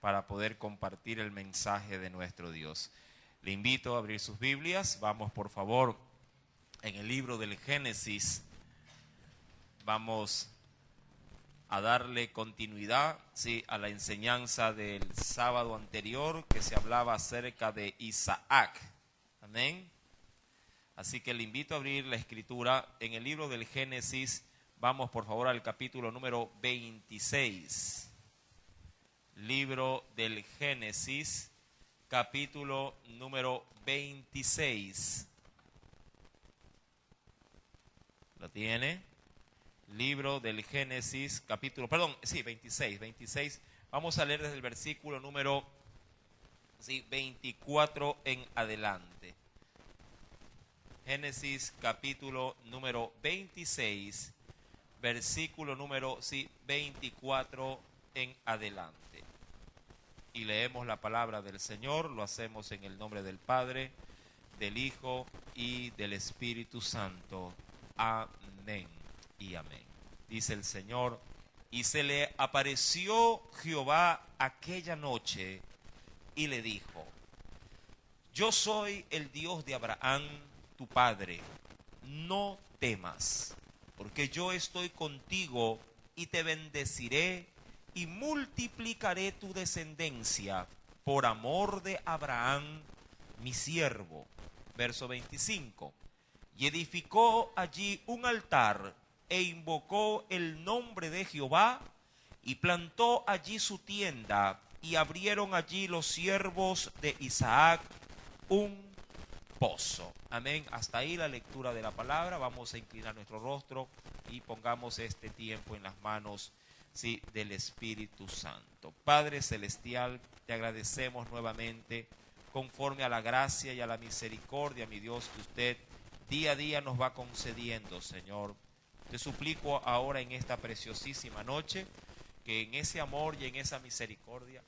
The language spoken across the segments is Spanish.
para poder compartir el mensaje de nuestro Dios. Le invito a abrir sus Biblias. Vamos, por favor, en el libro del Génesis. Vamos a darle continuidad, sí, a la enseñanza del sábado anterior, que se hablaba acerca de Isaac. Amén. Así que le invito a abrir la escritura en el libro del Génesis. Vamos, por favor, al capítulo número 26. Libro del Génesis, capítulo número 26. ¿Lo tiene? Libro del Génesis, capítulo, 26. Vamos a leer desde el versículo número 24 en adelante. Génesis, capítulo número 26, versículo número 24 en adelante. Y leemos la palabra del Señor. Lo hacemos en el nombre del Padre, del Hijo y del Espíritu Santo. Amén y amén. Dice el Señor: y se le apareció Jehová aquella noche y le dijo: yo soy el Dios de Abraham, tu padre. No temas, porque yo estoy contigo y te bendeciré y multiplicaré tu descendencia por amor de Abraham, mi siervo. Verso 25. Y edificó allí un altar e invocó el nombre de Jehová y plantó allí su tienda y abrieron allí los siervos de Isaac un pozo. Amén. Hasta ahí la lectura de la palabra. Vamos a inclinar nuestro rostro y pongamos este tiempo en las manos, sí, del Espíritu Santo. Padre Celestial, te agradecemos nuevamente conforme a la gracia y a la misericordia, mi Dios, que usted día a día nos va concediendo, Señor. Te suplico ahora en esta preciosísima noche que en ese amor y en esa misericordia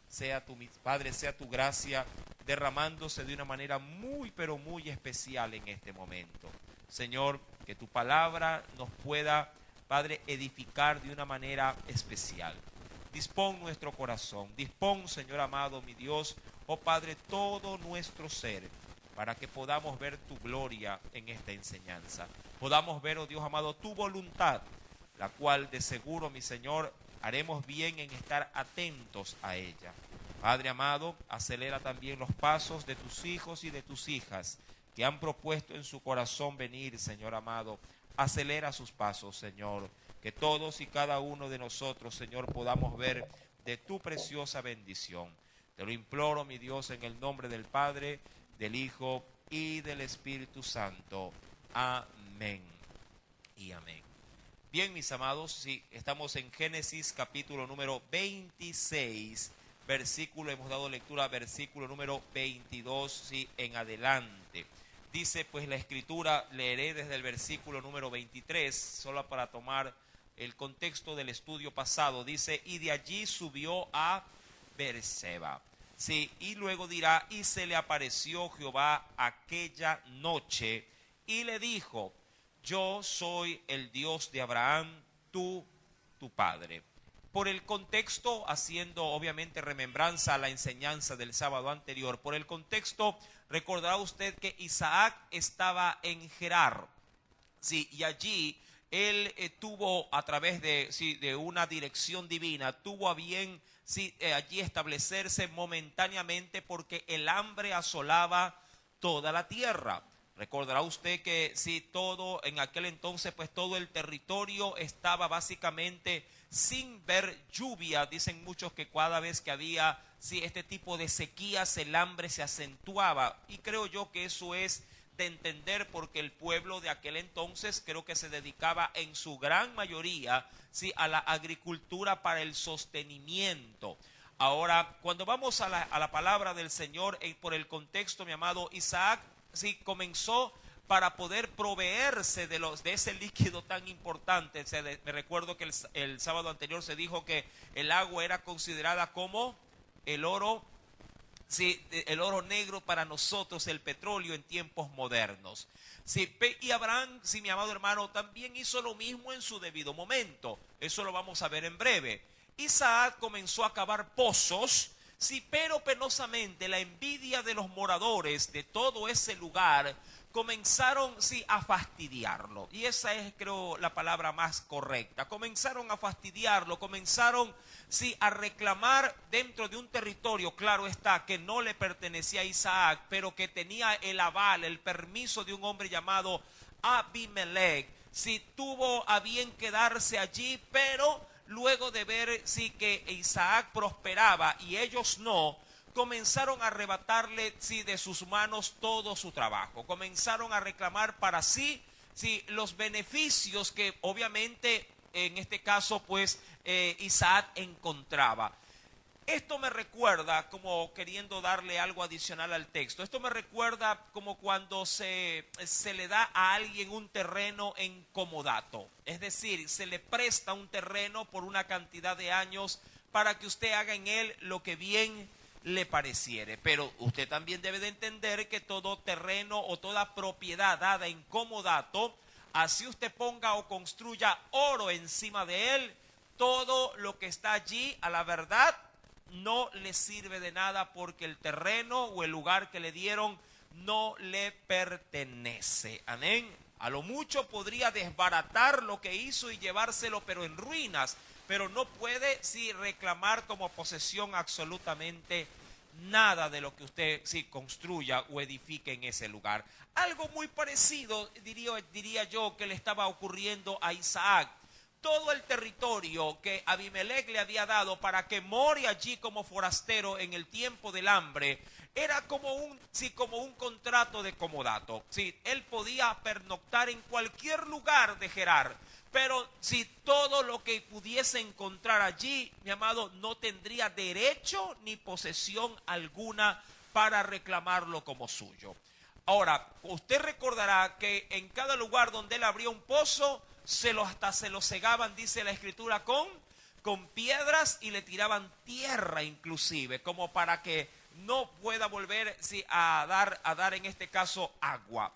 sea tu Padre, sea tu gracia derramándose de una manera muy, pero muy especial en este momento. Señor, que tu palabra nos pueda, Padre, edificar de una manera especial. Dispón nuestro corazón, dispón, Señor amado, mi Dios, oh Padre, todo nuestro ser, para que podamos ver tu gloria en esta enseñanza. Podamos ver, oh Dios amado, tu voluntad, la cual de seguro, mi Señor, haremos bien en estar atentos a ella. Padre amado, acelera también los pasos de tus hijos y de tus hijas que han propuesto en su corazón venir, Señor amado. Acelera sus pasos, Señor, que todos y cada uno de nosotros, Señor, podamos ver de tu preciosa bendición. Te lo imploro, mi Dios, en el nombre del Padre, del Hijo y del Espíritu Santo. Amén y amén. Bien, mis amados, sí, estamos en Génesis capítulo número 26, versículo, hemos dado lectura, versículo número 22, sí, en adelante. Dice pues la escritura, leeré desde el versículo número 23, solo para tomar el contexto del estudio pasado. Dice: y de allí subió a Beerseba. Sí, y luego dirá: y se le apareció Jehová aquella noche y le dijo: yo soy el Dios de Abraham, tu padre. Por el contexto, haciendo obviamente remembranza a la enseñanza del sábado anterior, por el contexto, recordará usted que Isaac estaba en Gerar, sí, y allí él tuvo, a través de una dirección divina, tuvo a bien allí establecerse momentáneamente porque el hambre asolaba toda la tierra. Recordará usted que todo en aquel entonces, pues todo el territorio estaba básicamente sin ver lluvia. Dicen muchos que cada vez que había este tipo de sequías, el hambre se acentuaba. Y creo yo que eso es de entender, porque el pueblo de aquel entonces creo que se dedicaba en su gran mayoría a la agricultura para el sostenimiento. Ahora, cuando vamos a la palabra del Señor, por el contexto, mi amado, Isaac comenzó para poder proveerse de ese líquido tan importante. Me recuerdo que el sábado anterior se dijo que el agua era considerada como el oro, el oro negro para nosotros, el petróleo en tiempos modernos. Y Abraham, mi amado hermano, también hizo lo mismo en su debido momento. Eso lo vamos a ver en breve. Isaac comenzó a cavar pozos, sí, pero penosamente la envidia de los moradores de todo ese lugar comenzaron, sí, a fastidiarlo. Y esa es, creo, la palabra más correcta. Comenzaron a fastidiarlo, comenzaron, sí, a reclamar dentro de un territorio, claro está, que no le pertenecía a Isaac, pero que tenía el aval, el permiso de un hombre llamado Abimelech. Sí, tuvo a bien quedarse allí, pero luego de ver, sí, que Isaac prosperaba y ellos no, comenzaron a arrebatarle, sí, de sus manos todo su trabajo. Comenzaron a reclamar para sí, sí, los beneficios que obviamente en este caso pues Isaac encontraba. Esto me recuerda, como queriendo darle algo adicional al texto, esto me recuerda como cuando se le da a alguien un terreno en comodato. Es decir, se le presta un terreno por una cantidad de años para que usted haga en él lo que bien le pareciere. Pero usted también debe de entender que todo terreno o toda propiedad dada en comodato, así usted ponga o construya oro encima de él, todo lo que está allí, a la verdad, no le sirve de nada porque el terreno o el lugar que le dieron no le pertenece. Amén. A lo mucho podría desbaratar lo que hizo y llevárselo, pero en ruinas. Pero no puede, sí, reclamar como posesión absolutamente nada de lo que usted, sí, construya o edifique en ese lugar. Algo muy parecido, diría yo, que le estaba ocurriendo a Isaac. Todo el territorio que Abimelech le había dado para que more allí como forastero en el tiempo del hambre, era como un contrato de comodato. Sí, él podía pernoctar en cualquier lugar de Gerar, pero si todo lo que pudiese encontrar allí, mi amado, no tendría derecho ni posesión alguna para reclamarlo como suyo. Ahora, usted recordará que en cada lugar donde él abría un pozo, hasta se lo cegaban, dice la escritura, con piedras y le tiraban tierra inclusive, como para que no pueda volver, sí, a dar en este caso agua.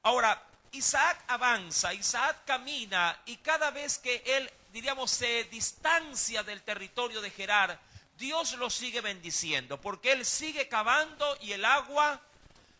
Ahora, Isaac avanza, Isaac camina y cada vez que él, diríamos, se distancia del territorio de Gerar, Dios lo sigue bendiciendo porque él sigue cavando y el agua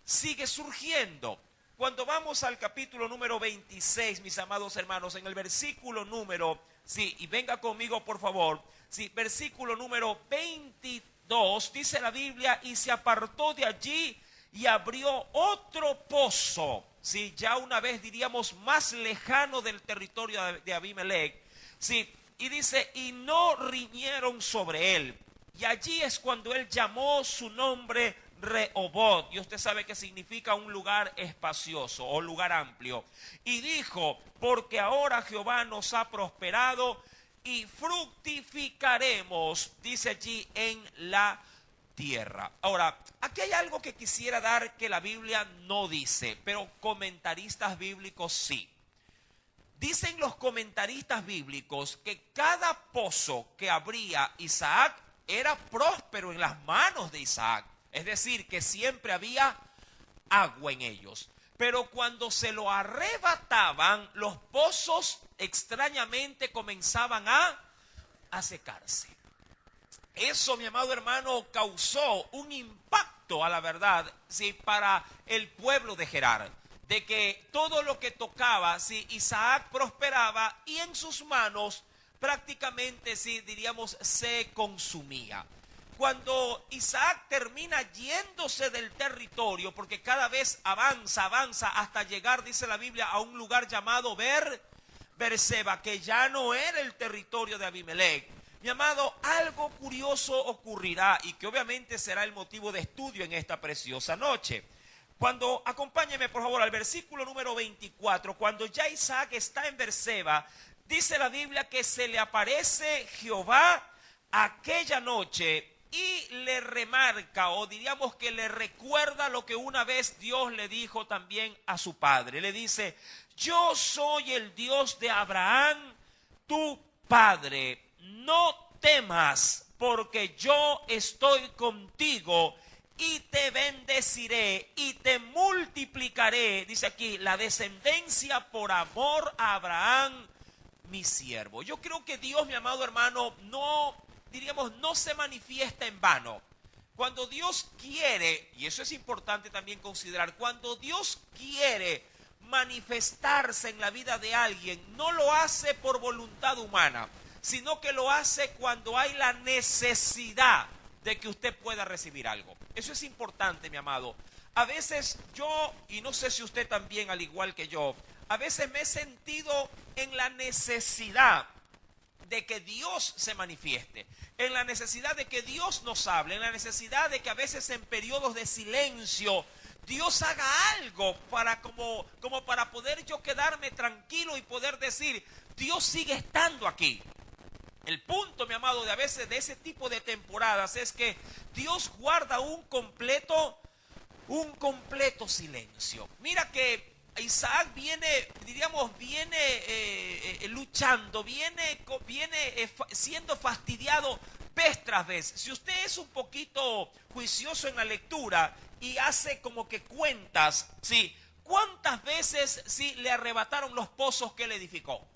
sigue surgiendo. Cuando vamos al capítulo número 26, mis amados hermanos, en el versículo número, sí, y venga conmigo por favor, sí, versículo número 22, dice la Biblia, y se apartó de allí y abrió otro pozo, sí, ya una vez diríamos más lejano del territorio de Abimelech, sí, y dice, y no riñeron sobre él, y allí es cuando él llamó su nombre Rehobot, y usted sabe que significa un lugar espacioso o lugar amplio. Y dijo, porque ahora Jehová nos ha prosperado y fructificaremos, dice allí, en la tierra. Ahora, aquí hay algo que quisiera dar que la Biblia no dice, pero comentaristas bíblicos sí. Dicen los comentaristas bíblicos que cada pozo que abría Isaac era próspero en las manos de Isaac. Es decir, que siempre había agua en ellos. Pero cuando se lo arrebataban, los pozos extrañamente comenzaban a secarse. Eso, mi amado hermano, causó un impacto, a la verdad, sí, para el pueblo de Gerar. De que todo lo que tocaba, sí, Isaac prosperaba y en sus manos prácticamente, sí, diríamos, se consumía. Cuando Isaac termina yéndose del territorio, porque cada vez avanza hasta llegar, dice la Biblia, a un lugar llamado Berseba, que ya no era el territorio de Abimelech. Mi amado, algo curioso ocurrirá y que obviamente será el motivo de estudio en esta preciosa noche. Cuando, acompáñeme por favor al versículo número 24, cuando ya Isaac está en Berseba, dice la Biblia que se le aparece Jehová aquella noche y le remarca, o diríamos que le recuerda lo que una vez Dios le dijo también a su padre. Le dice, yo soy el Dios de Abraham, tu padre, no temas, porque yo estoy contigo y te bendeciré y te multiplicaré, dice aquí, la descendencia por amor a Abraham, mi siervo. Yo creo que Dios, mi amado hermano, no diríamos, no se manifiesta en vano. Cuando Dios quiere, y eso es importante también considerar, cuando Dios quiere manifestarse en la vida de alguien, no lo hace por voluntad humana, sino que lo hace cuando hay la necesidad de que usted pueda recibir algo. Eso es importante, mi amado. A veces yo, y no sé si usted también, al igual que yo, a veces me he sentido en la necesidad de que Dios se manifieste, en la necesidad de que Dios nos hable, en la necesidad de que a veces en periodos de silencio Dios haga algo para como para poder yo quedarme tranquilo y poder decir, Dios sigue estando aquí. El punto, mi amado, de a veces de ese tipo de temporadas es que Dios guarda un completo silencio. Mira que Isaac viene luchando, viene siendo fastidiado vez tras vez. Si usted es un poquito juicioso en la lectura y hace como que cuentas, ¿sí? ¿Cuántas veces sí le arrebataron los pozos que él edificó?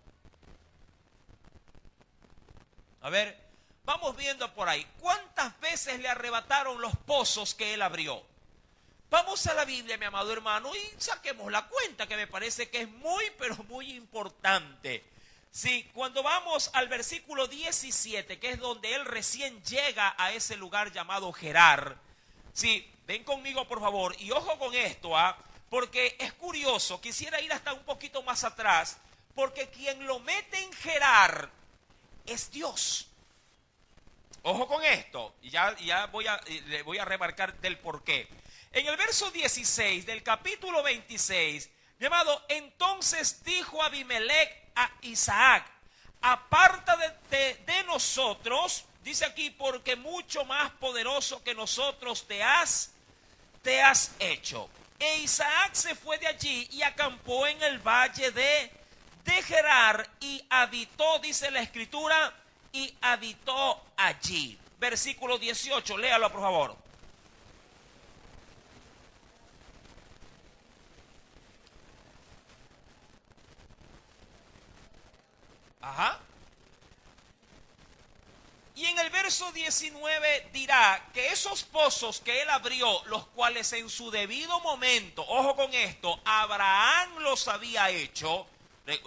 A ver, vamos viendo por ahí. ¿Cuántas veces le arrebataron los pozos que él abrió? Vamos a la Biblia, mi amado hermano, y saquemos la cuenta, que me parece que es muy, pero muy importante. Sí, cuando vamos al versículo 17, que es donde él recién llega a ese lugar llamado Gerar. Sí, ven conmigo, por favor, y ojo con esto, porque es curioso, quisiera ir hasta un poquito más atrás, porque quien lo mete en Gerar es Dios. Ojo con esto, y ya le voy a remarcar del por qué. En el verso 16 del capítulo 26, llamado, entonces dijo Abimelech a Isaac, aparta de nosotros, dice aquí, porque mucho más poderoso que nosotros te has hecho. E Isaac se fue de allí y acampó en el valle de Gerar y habitó, dice la escritura, y habitó allí. Versículo 18, léalo por favor. Ajá. Y en el verso 19 dirá que esos pozos que él abrió, los cuales en su debido momento, ojo con esto, Abraham los había hecho.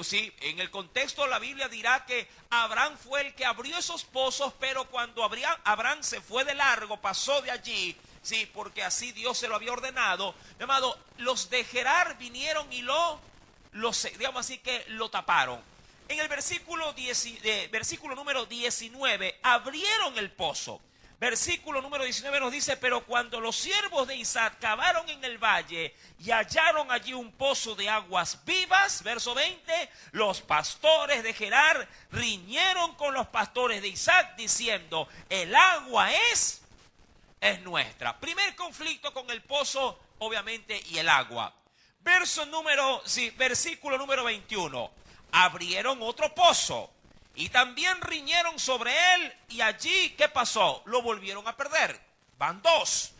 Sí, en el contexto la Biblia dirá que Abraham fue el que abrió esos pozos, pero cuando Abraham se fue de largo, pasó de allí, sí, porque así Dios se lo había ordenado. Llamado, los de Gerar vinieron y digamos así que lo taparon. En el versículo número 19, abrieron el pozo. Versículo número 19 nos dice, pero cuando los siervos de Isaac cavaron en el valle y hallaron allí un pozo de aguas vivas, verso 20, los pastores de Gerar riñeron con los pastores de Isaac diciendo, el agua es nuestra. Primer conflicto con el pozo, obviamente, y el agua. Versículo número 21. Abrieron otro pozo y también riñeron sobre él y allí, ¿qué pasó? Lo volvieron a perder. Van dos.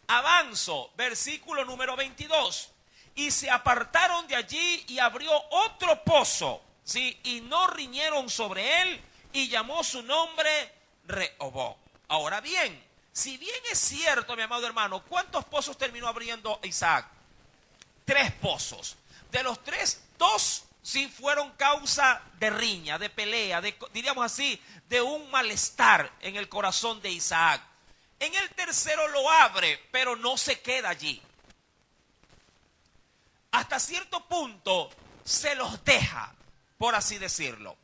Avanzo, versículo número 22. Y se apartaron de allí y abrió otro pozo, ¿sí? Y no riñeron sobre él y llamó su nombre Rehoboth. Ahora bien, si bien es cierto, mi amado hermano, ¿cuántos pozos terminó abriendo Isaac? 3 pozos. De los 3, 2 sí fueron causa de riña, de pelea, diríamos así, de un malestar en el corazón de Isaac. En el tercero lo abre, pero no se queda allí. Hasta cierto punto se los deja, por así decirlo.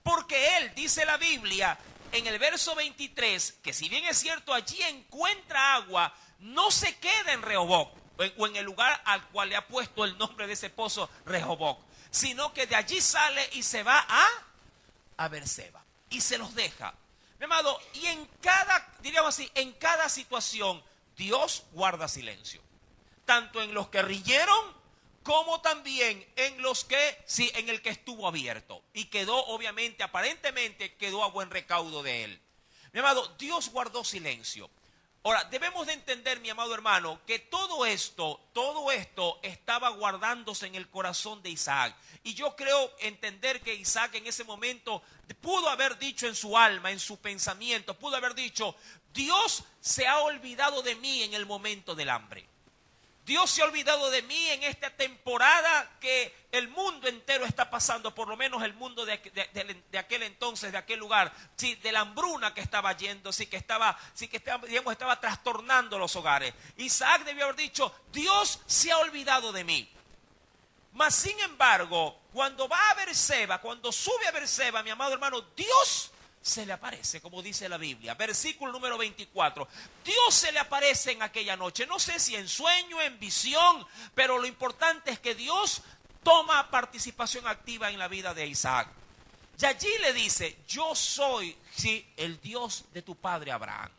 Porque él, dice la Biblia, en el verso 23, que si bien es cierto, allí encuentra agua, no se queda en Rehoboth, o en el lugar al cual le ha puesto el nombre de ese pozo, Rehoboth, sino que de allí sale y se va a Beerseba y se los deja. Mi amado, y diríamos así, en cada situación Dios guarda silencio, tanto en los que riñeron como también en los que, sí, en el que estuvo abierto y quedó, aparentemente quedó a buen recaudo de él. Mi amado, Dios guardó silencio. Ahora, debemos de entender, mi amado hermano, que todo esto estaba guardándose en el corazón de Isaac. Y yo creo entender que Isaac en ese momento pudo haber dicho en su alma, en su pensamiento, pudo haber dicho: Dios se ha olvidado de mí en el momento del hambre. Dios se ha olvidado de mí en esta temporada que el mundo entero está pasando, por lo menos el mundo de aquel entonces, de aquel lugar, sí, de la hambruna que estaba yendo, estaba trastornando los hogares. Isaac debió haber dicho: Dios se ha olvidado de mí. Mas sin embargo, cuando sube a Berseba, mi amado hermano, Dios se le aparece, como dice la Biblia, versículo número 24. Dios se le aparece en aquella noche, no sé si en sueño, en visión, pero lo importante es que Dios toma participación activa en la vida de Isaac. Y allí le dice: yo soy, sí, el Dios de tu padre Abraham.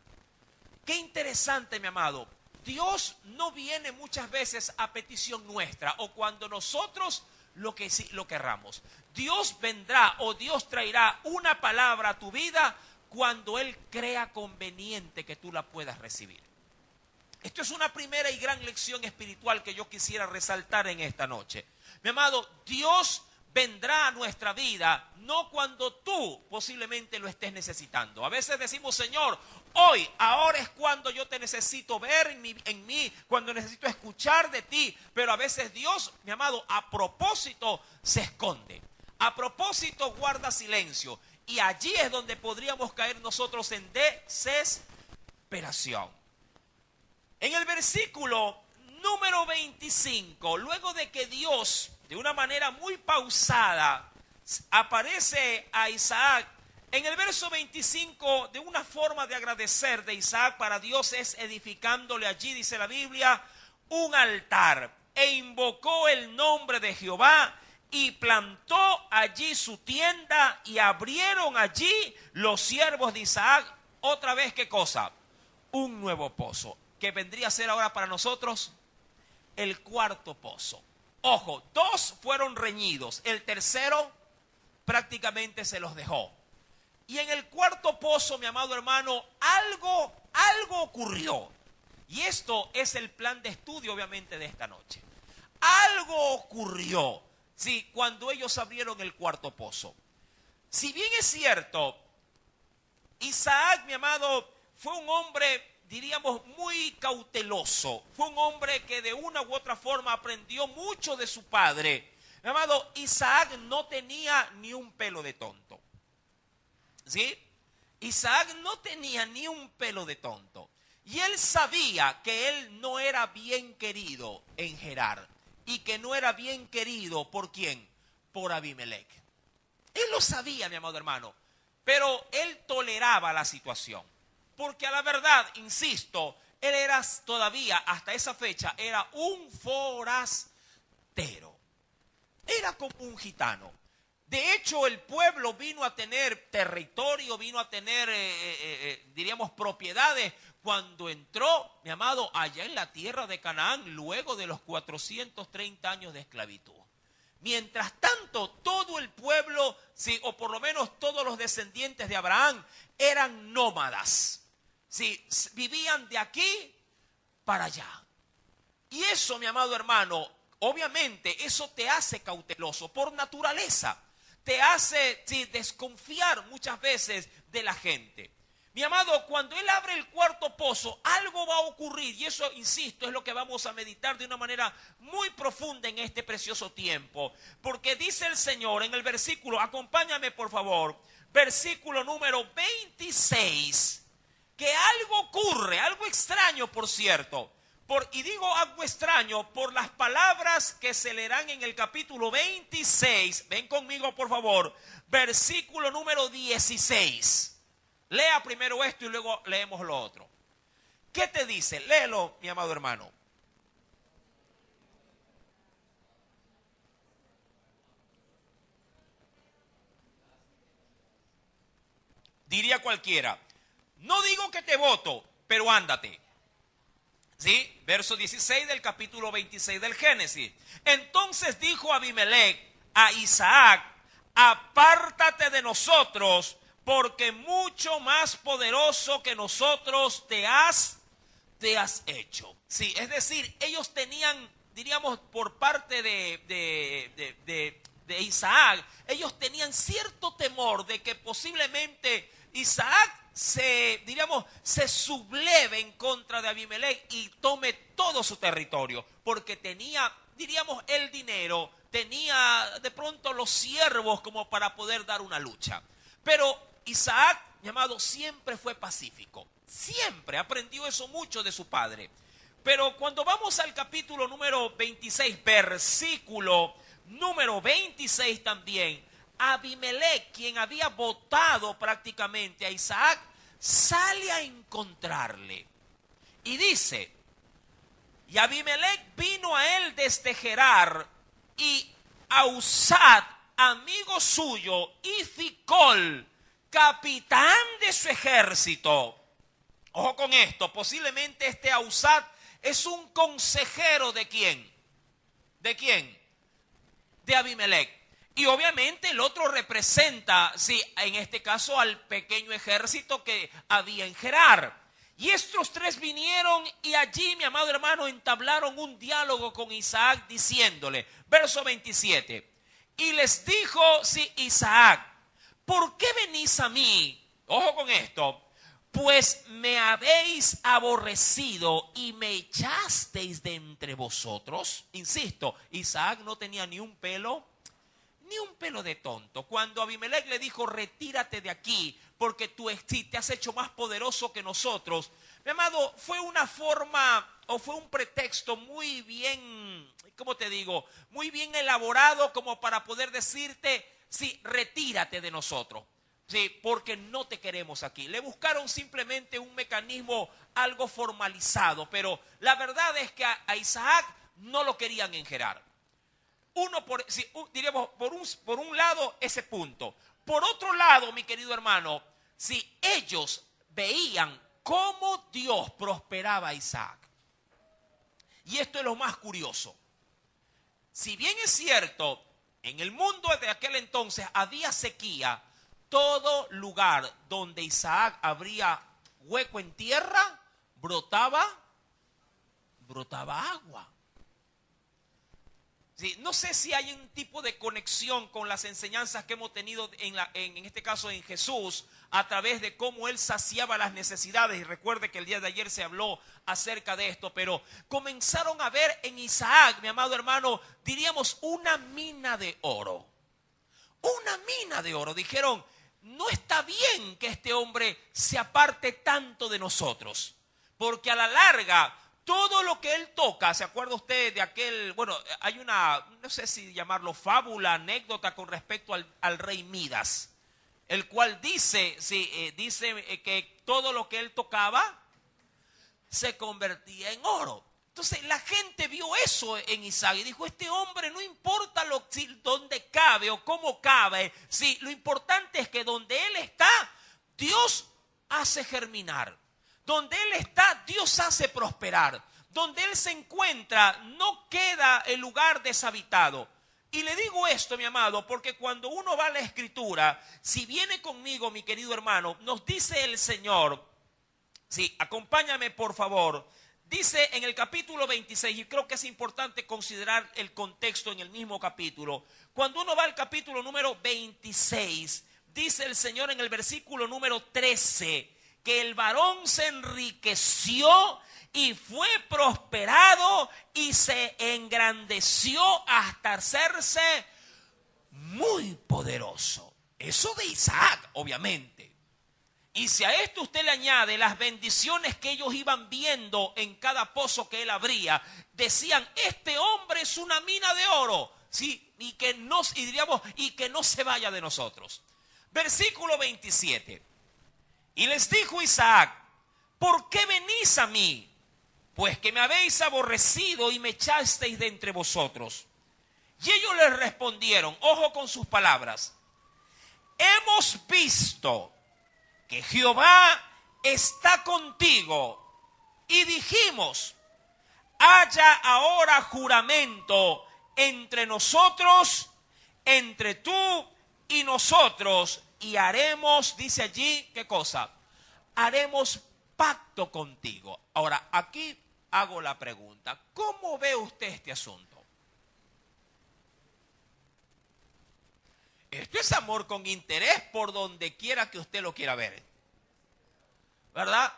Qué interesante, mi amado. Dios no viene muchas veces a petición nuestra o cuando nosotros lo querramos. Dios vendrá o Dios traerá una palabra a tu vida cuando Él crea conveniente que tú la puedas recibir. Esto es una primera y gran lección espiritual que yo quisiera resaltar en esta noche. Mi amado, Dios vendrá a nuestra vida no cuando tú posiblemente lo estés necesitando. A veces decimos: Señor, ahora es cuando yo te necesito ver en mí, cuando necesito escuchar de ti. Pero a veces Dios, mi amado, a propósito se esconde, a propósito guarda silencio. Y allí es donde podríamos caer nosotros en desesperación. En el versículo número 25, luego de que Dios, de una manera muy pausada, aparece a Isaac, en el verso 25, de una forma de agradecer de Isaac para Dios es edificándole allí, dice la Biblia, un altar, e invocó el nombre de Jehová y plantó allí su tienda, y abrieron allí los siervos de Isaac otra vez, ¿qué cosa? Un nuevo pozo, que vendría a ser ahora para nosotros el cuarto pozo. Ojo, 2 fueron reñidos, el tercero prácticamente se los dejó. Y en el cuarto pozo, mi amado hermano, algo ocurrió. Y esto es el plan de estudio, obviamente, de esta noche. Algo ocurrió, sí, cuando ellos abrieron el cuarto pozo. Si bien es cierto, Isaac, mi amado, fue un hombre, diríamos, muy cauteloso. Fue un hombre que de una u otra forma aprendió mucho de su padre. Mi amado, Isaac no tenía ni un pelo de tonto. ¿Sí? Isaac no tenía ni un pelo de tonto. Y él sabía que él no era bien querido en Gerar. Y que no era bien querido, ¿por quién? Por Abimelech. Él lo sabía, mi amado hermano. Pero él toleraba la situación. Porque a la verdad, insisto, él era todavía, hasta esa fecha, era un forastero. Era como un gitano. De hecho, el pueblo vino a tener territorio, vino a tener, diríamos, propiedades cuando entró, mi amado, allá en la tierra de Canaán, luego de los 430 años de esclavitud. Mientras tanto, todo el pueblo, sí, o por lo menos todos los descendientes de Abraham, eran nómadas. Sí, vivían de aquí para allá. Y eso, mi amado hermano, obviamente, eso te hace cauteloso por naturaleza. Te hace desconfiar muchas veces de la gente. Mi amado, cuando él abre el cuarto pozo, algo va a ocurrir. Y eso, insisto, es lo que vamos a meditar de una manera muy profunda en este precioso tiempo. Porque dice el Señor en el versículo, acompáñame por favor, versículo número 26, que algo ocurre, algo extraño, por cierto. Y digo algo extraño por las palabras que se leerán en el capítulo 26. Ven conmigo, por favor. Versículo número 16. Lea primero esto y luego leemos lo otro. ¿Qué te dice? Léelo, mi amado hermano. Diría cualquiera: no digo que te voto, pero ándate. ¿Sí? Verso 16 del capítulo 26 del Génesis. Entonces dijo Abimelech a Isaac: apártate de nosotros, porque mucho más poderoso que nosotros te has te has hecho. Sí, es decir, ellos tenían, diríamos, por parte de Isaac, ellos tenían cierto temor de que posiblemente Isaac se subleve en contra de Abimelech y tome todo su territorio, porque tenía, diríamos, el dinero, tenía de pronto los siervos como para poder dar una lucha. Pero Isaac, mi amado, siempre fue pacífico, siempre aprendió eso mucho de su padre. Pero cuando vamos al capítulo número 26, versículo número 26 también, Abimelech, quien había votado prácticamente a Isaac, sale a encontrarle y dice: y Abimelech vino a él desde Gerar, y Ahuzat, amigo suyo, y Ficol, capitán de su ejército. Ojo con esto, posiblemente este Ahuzat es un consejero ¿de quién? ¿De quién? De Abimelech. Y obviamente el otro representa, sí, en este caso al pequeño ejército que había en Gerar. Y estos tres vinieron y allí, mi amado hermano, entablaron un diálogo con Isaac diciéndole, verso 27, y les dijo, sí, Isaac, ¿por qué venís a mí? Ojo con esto. Pues me habéis aborrecido y me echasteis de entre vosotros. Insisto, Isaac no tenía ni un pelo de tonto. Cuando Abimelech le dijo, retírate de aquí, porque tú te has hecho más poderoso que nosotros. Mi amado, fue una forma o fue un pretexto muy bien, ¿cómo te digo? Muy bien elaborado como para poder decirte, sí, retírate de nosotros. Sí, porque no te queremos aquí. Le buscaron simplemente un mecanismo algo formalizado, pero la verdad es que a Isaac no lo querían en Gerar. Diríamos, por un lado, ese punto. Por otro lado, mi querido hermano, si ellos veían cómo Dios prosperaba a Isaac. Y esto es lo más curioso. Si bien es cierto, en el mundo de aquel entonces había sequía, todo lugar donde Isaac abría hueco en tierra, brotaba agua. Sí, no sé si hay un tipo de conexión con las enseñanzas que hemos tenido en este caso en Jesús, a través de cómo Él saciaba las necesidades. Y recuerde que el día de ayer se habló acerca de esto, pero comenzaron a ver en Isaac, mi amado hermano, diríamos una mina de oro. Una mina de oro. Dijeron, no está bien que este hombre se aparte tanto de nosotros, porque a la larga todo lo que él toca, ¿se acuerda usted de aquel? Bueno, hay una, no sé si llamarlo fábula, anécdota con respecto al rey Midas, el cual dice que todo lo que él tocaba se convertía en oro. Entonces la gente vio eso en Isaac y dijo, este hombre no importa dónde cabe o cómo cabe, sí, lo importante es que donde él está, Dios hace germinar. Donde él está, Dios hace prosperar. Donde él se encuentra, no queda el lugar deshabitado. Y le digo esto, mi amado, porque cuando uno va a la Escritura, si viene conmigo, mi querido hermano, nos dice el Señor, sí, acompáñame por favor, dice en el capítulo 26, y creo que es importante considerar el contexto en el mismo capítulo. Cuando uno va al capítulo número 26, dice el Señor en el versículo número 13, que el varón se enriqueció y fue prosperado y se engrandeció hasta hacerse muy poderoso. Eso de Isaac, obviamente. Y si a esto usted le añade las bendiciones que ellos iban viendo en cada pozo que él abría, decían, este hombre es una mina de oro, ¿sí? y que no se vaya de nosotros. Versículo 27. Y les dijo Isaac, ¿por qué venís a mí? Pues que me habéis aborrecido y me echasteis de entre vosotros. Y ellos les respondieron, ojo con sus palabras, hemos visto que Jehová está contigo y dijimos, haya ahora juramento entre nosotros, entre tú y nosotros, y haremos, dice allí, ¿qué cosa? Haremos pacto contigo. Ahora, aquí hago la pregunta, ¿cómo ve usted este asunto? Esto es amor con interés por donde quiera que usted lo quiera ver, ¿verdad?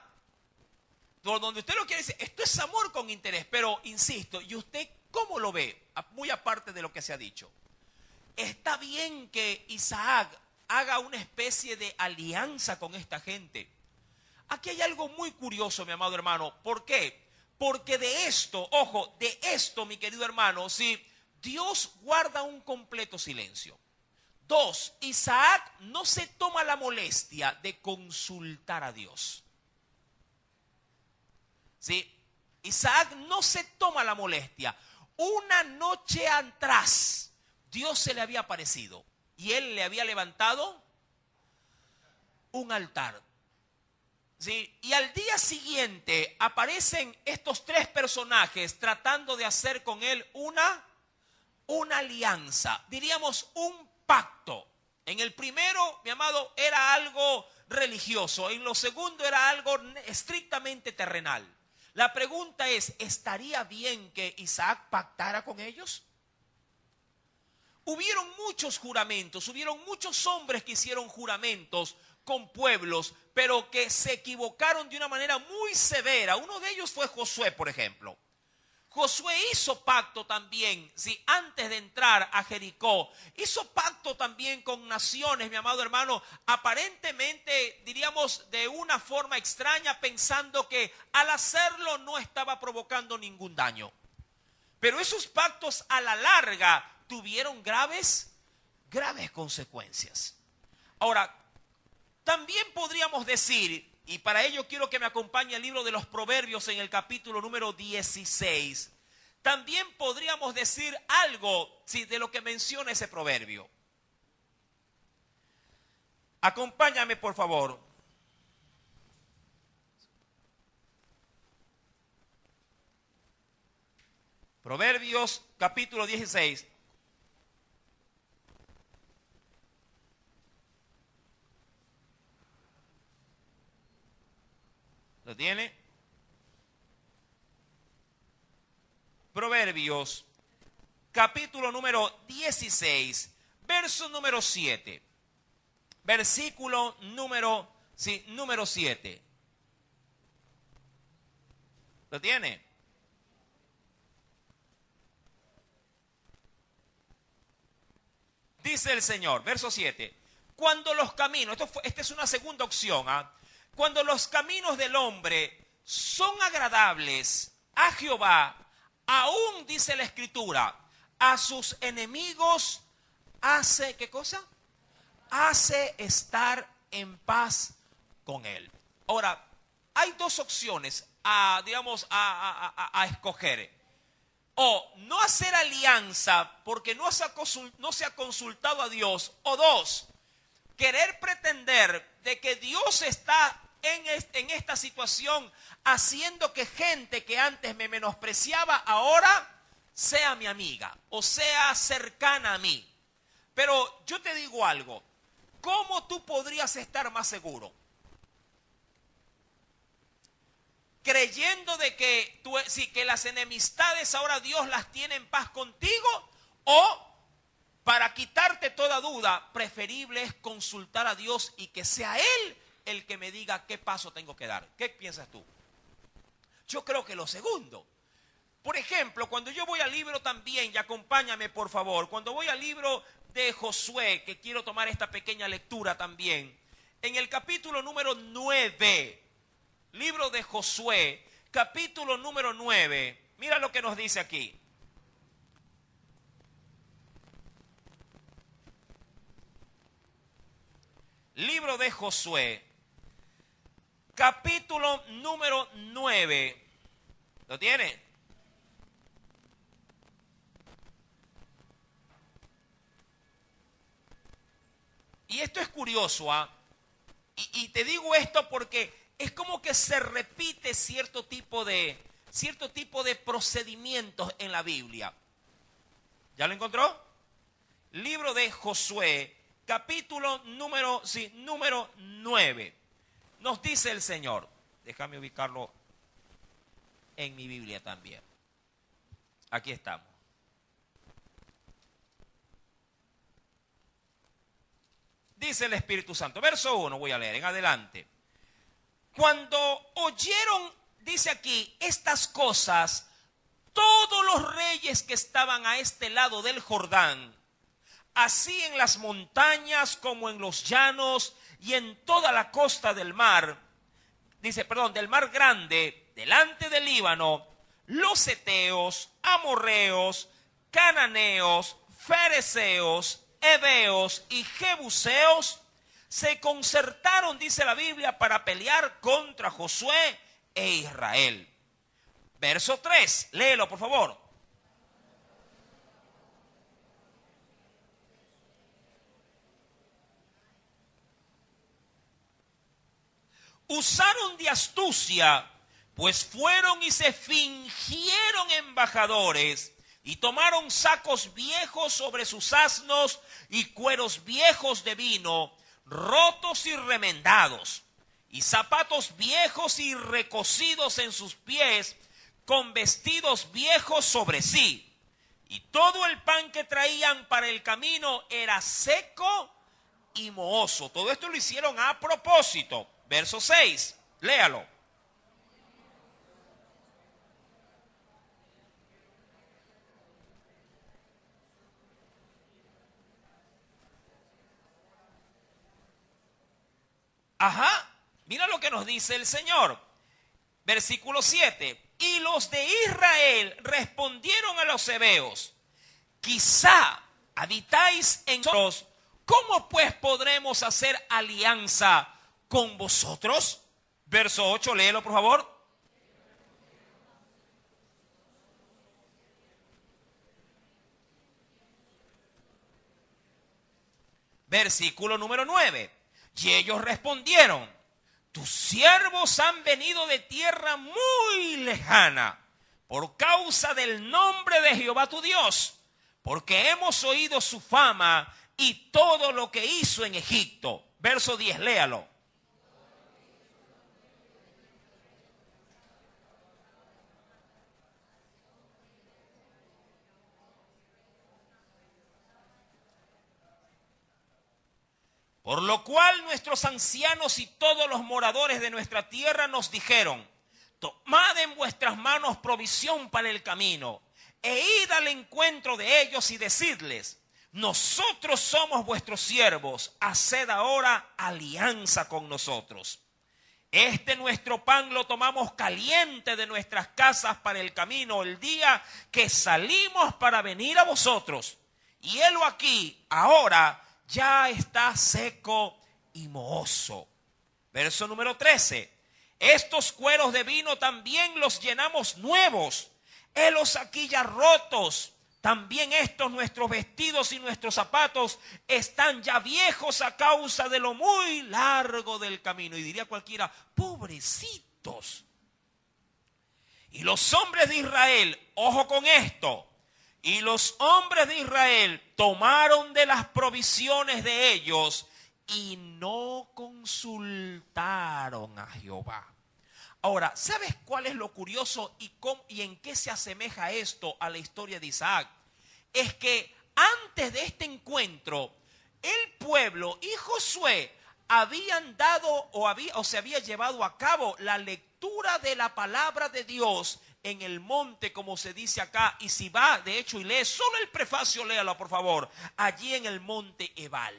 Por donde usted lo quiere decir, esto es amor con interés, pero insisto, ¿y usted cómo lo ve? Muy aparte de lo que se ha dicho. Está bien que Isaac haga una especie de alianza con esta gente. Aquí hay algo muy curioso, mi amado hermano. ¿Por qué? Porque de esto, ojo, de esto, mi querido hermano, sí, Dios guarda un completo silencio. 2, Isaac no se toma la molestia de consultar a Dios. ¿Sí? Isaac no se toma la molestia. Una noche atrás, Dios se le había aparecido y él le había levantado un altar. ¿Sí? Y al día siguiente aparecen estos 3 personajes tratando de hacer con él una alianza, diríamos un pacto. En el primero, mi amado, era algo religioso. En lo segundo era algo estrictamente terrenal. La pregunta es, ¿estaría bien que Isaac pactara con ellos? Hubieron muchos juramentos, hubieron muchos hombres que hicieron juramentos con pueblos, pero que se equivocaron de una manera muy severa. Uno de ellos fue Josué, por ejemplo. Josué hizo pacto también, ¿sí? Antes de entrar a Jericó, hizo pacto también con naciones, mi amado hermano, aparentemente, diríamos, de una forma extraña, pensando que al hacerlo no estaba provocando ningún daño. Pero esos pactos a la larga tuvieron graves consecuencias. Ahora, también podríamos decir, y para ello quiero que me acompañe el libro de los Proverbios en el capítulo número 16. También podríamos decir algo, sí, de lo que menciona ese proverbio. Acompáñame, por favor. Proverbios capítulo 16. ¿Lo tiene? Proverbios, capítulo número 16, verso número 7. Versículo número 7. ¿Lo tiene? Dice el Señor, verso 7. Cuando los caminos, esta es una segunda opción, cuando los caminos del hombre son agradables a Jehová, aún dice la Escritura, a sus enemigos hace, ¿qué cosa? Hace estar en paz con él. Ahora, hay 2 opciones a escoger. O no hacer alianza porque no se ha consultado a Dios. O 2, querer pretender de que Dios está en esta situación haciendo que gente que antes me menospreciaba ahora sea mi amiga o sea cercana a mí. Pero yo te digo algo, ¿cómo tú podrías estar más seguro? Creyendo de que que las enemistades ahora Dios las tiene en paz contigo, o para quitarte toda duda, preferible es consultar a Dios y que sea Él el que me diga qué paso tengo que dar. ¿Qué piensas tú? Yo creo que lo segundo. Por ejemplo, cuando yo voy al libro también, y acompáñame por favor, cuando voy al libro de Josué, que quiero tomar esta pequeña lectura también, en el capítulo número 9, libro de Josué, capítulo número 9, mira lo que nos dice aquí. Libro de Josué, capítulo número 9. ¿Lo tiene? Y esto es curioso, y te digo esto porque es como que se repite cierto tipo de procedimientos en la Biblia. ¿Ya lo encontró? Libro de Josué, capítulo número 9. Nos dice el Señor: Déjame ubicarlo en mi Biblia también. Aquí estamos. Dice el Espíritu Santo, verso 1, voy a leer en adelante. Cuando oyeron, dice aquí, estas cosas, todos los reyes que estaban a este lado del Jordán, así en las montañas como en los llanos y en toda la costa del mar, del mar grande, delante del Líbano, los heteos, amorreos, cananeos, fereceos, heveos y jebuseos se concertaron, dice la Biblia, para pelear contra Josué e Israel. Verso 3, léelo por favor. Usaron de astucia, pues fueron y se fingieron embajadores y tomaron sacos viejos sobre sus asnos y cueros viejos de vino, rotos y remendados, y zapatos viejos y recocidos en sus pies, con vestidos viejos sobre sí. Y todo el pan que traían para el camino era seco y mohoso. Todo esto lo hicieron a propósito. Verso 6, léalo. Ajá, mira lo que nos dice el Señor. Versículo 7. Y los de Israel respondieron a los heveos: quizá habitáis en nosotros, ¿cómo pues podremos hacer alianza con vosotros? Verso 8, léelo por favor. Versículo número 9. Y ellos respondieron: tus siervos han venido de tierra muy lejana por causa del nombre de Jehová tu Dios, porque hemos oído su fama y todo lo que hizo en Egipto. Verso 10, léalo. Por lo cual nuestros ancianos y todos los moradores de nuestra tierra nos dijeron: tomad en vuestras manos provisión para el camino, e id al encuentro de ellos y decidles: nosotros somos vuestros siervos, haced ahora alianza con nosotros. Este nuestro pan lo tomamos caliente de nuestras casas para el camino el día que salimos para venir a vosotros. Y helo aquí, ahora ya está seco y mohoso. Verso número 13. Estos cueros de vino también los llenamos nuevos. Helos aquí ya rotos. También estos nuestros vestidos y nuestros zapatos están ya viejos a causa de lo muy largo del camino. Y diría cualquiera: pobrecitos. Y los hombres de Israel, ojo con esto, y los hombres de Israel tomaron de las provisiones de ellos y no consultaron a Jehová. Ahora, ¿sabes cuál es lo curioso y en qué se asemeja esto a la historia de Isaac? Es que antes de este encuentro, el pueblo y Josué habían dado o se había llevado a cabo la lectura de la palabra de Dios en el monte, como se dice acá. Y si va, de hecho, y lee solo el prefacio, léalo por favor, allí en el monte Ebal,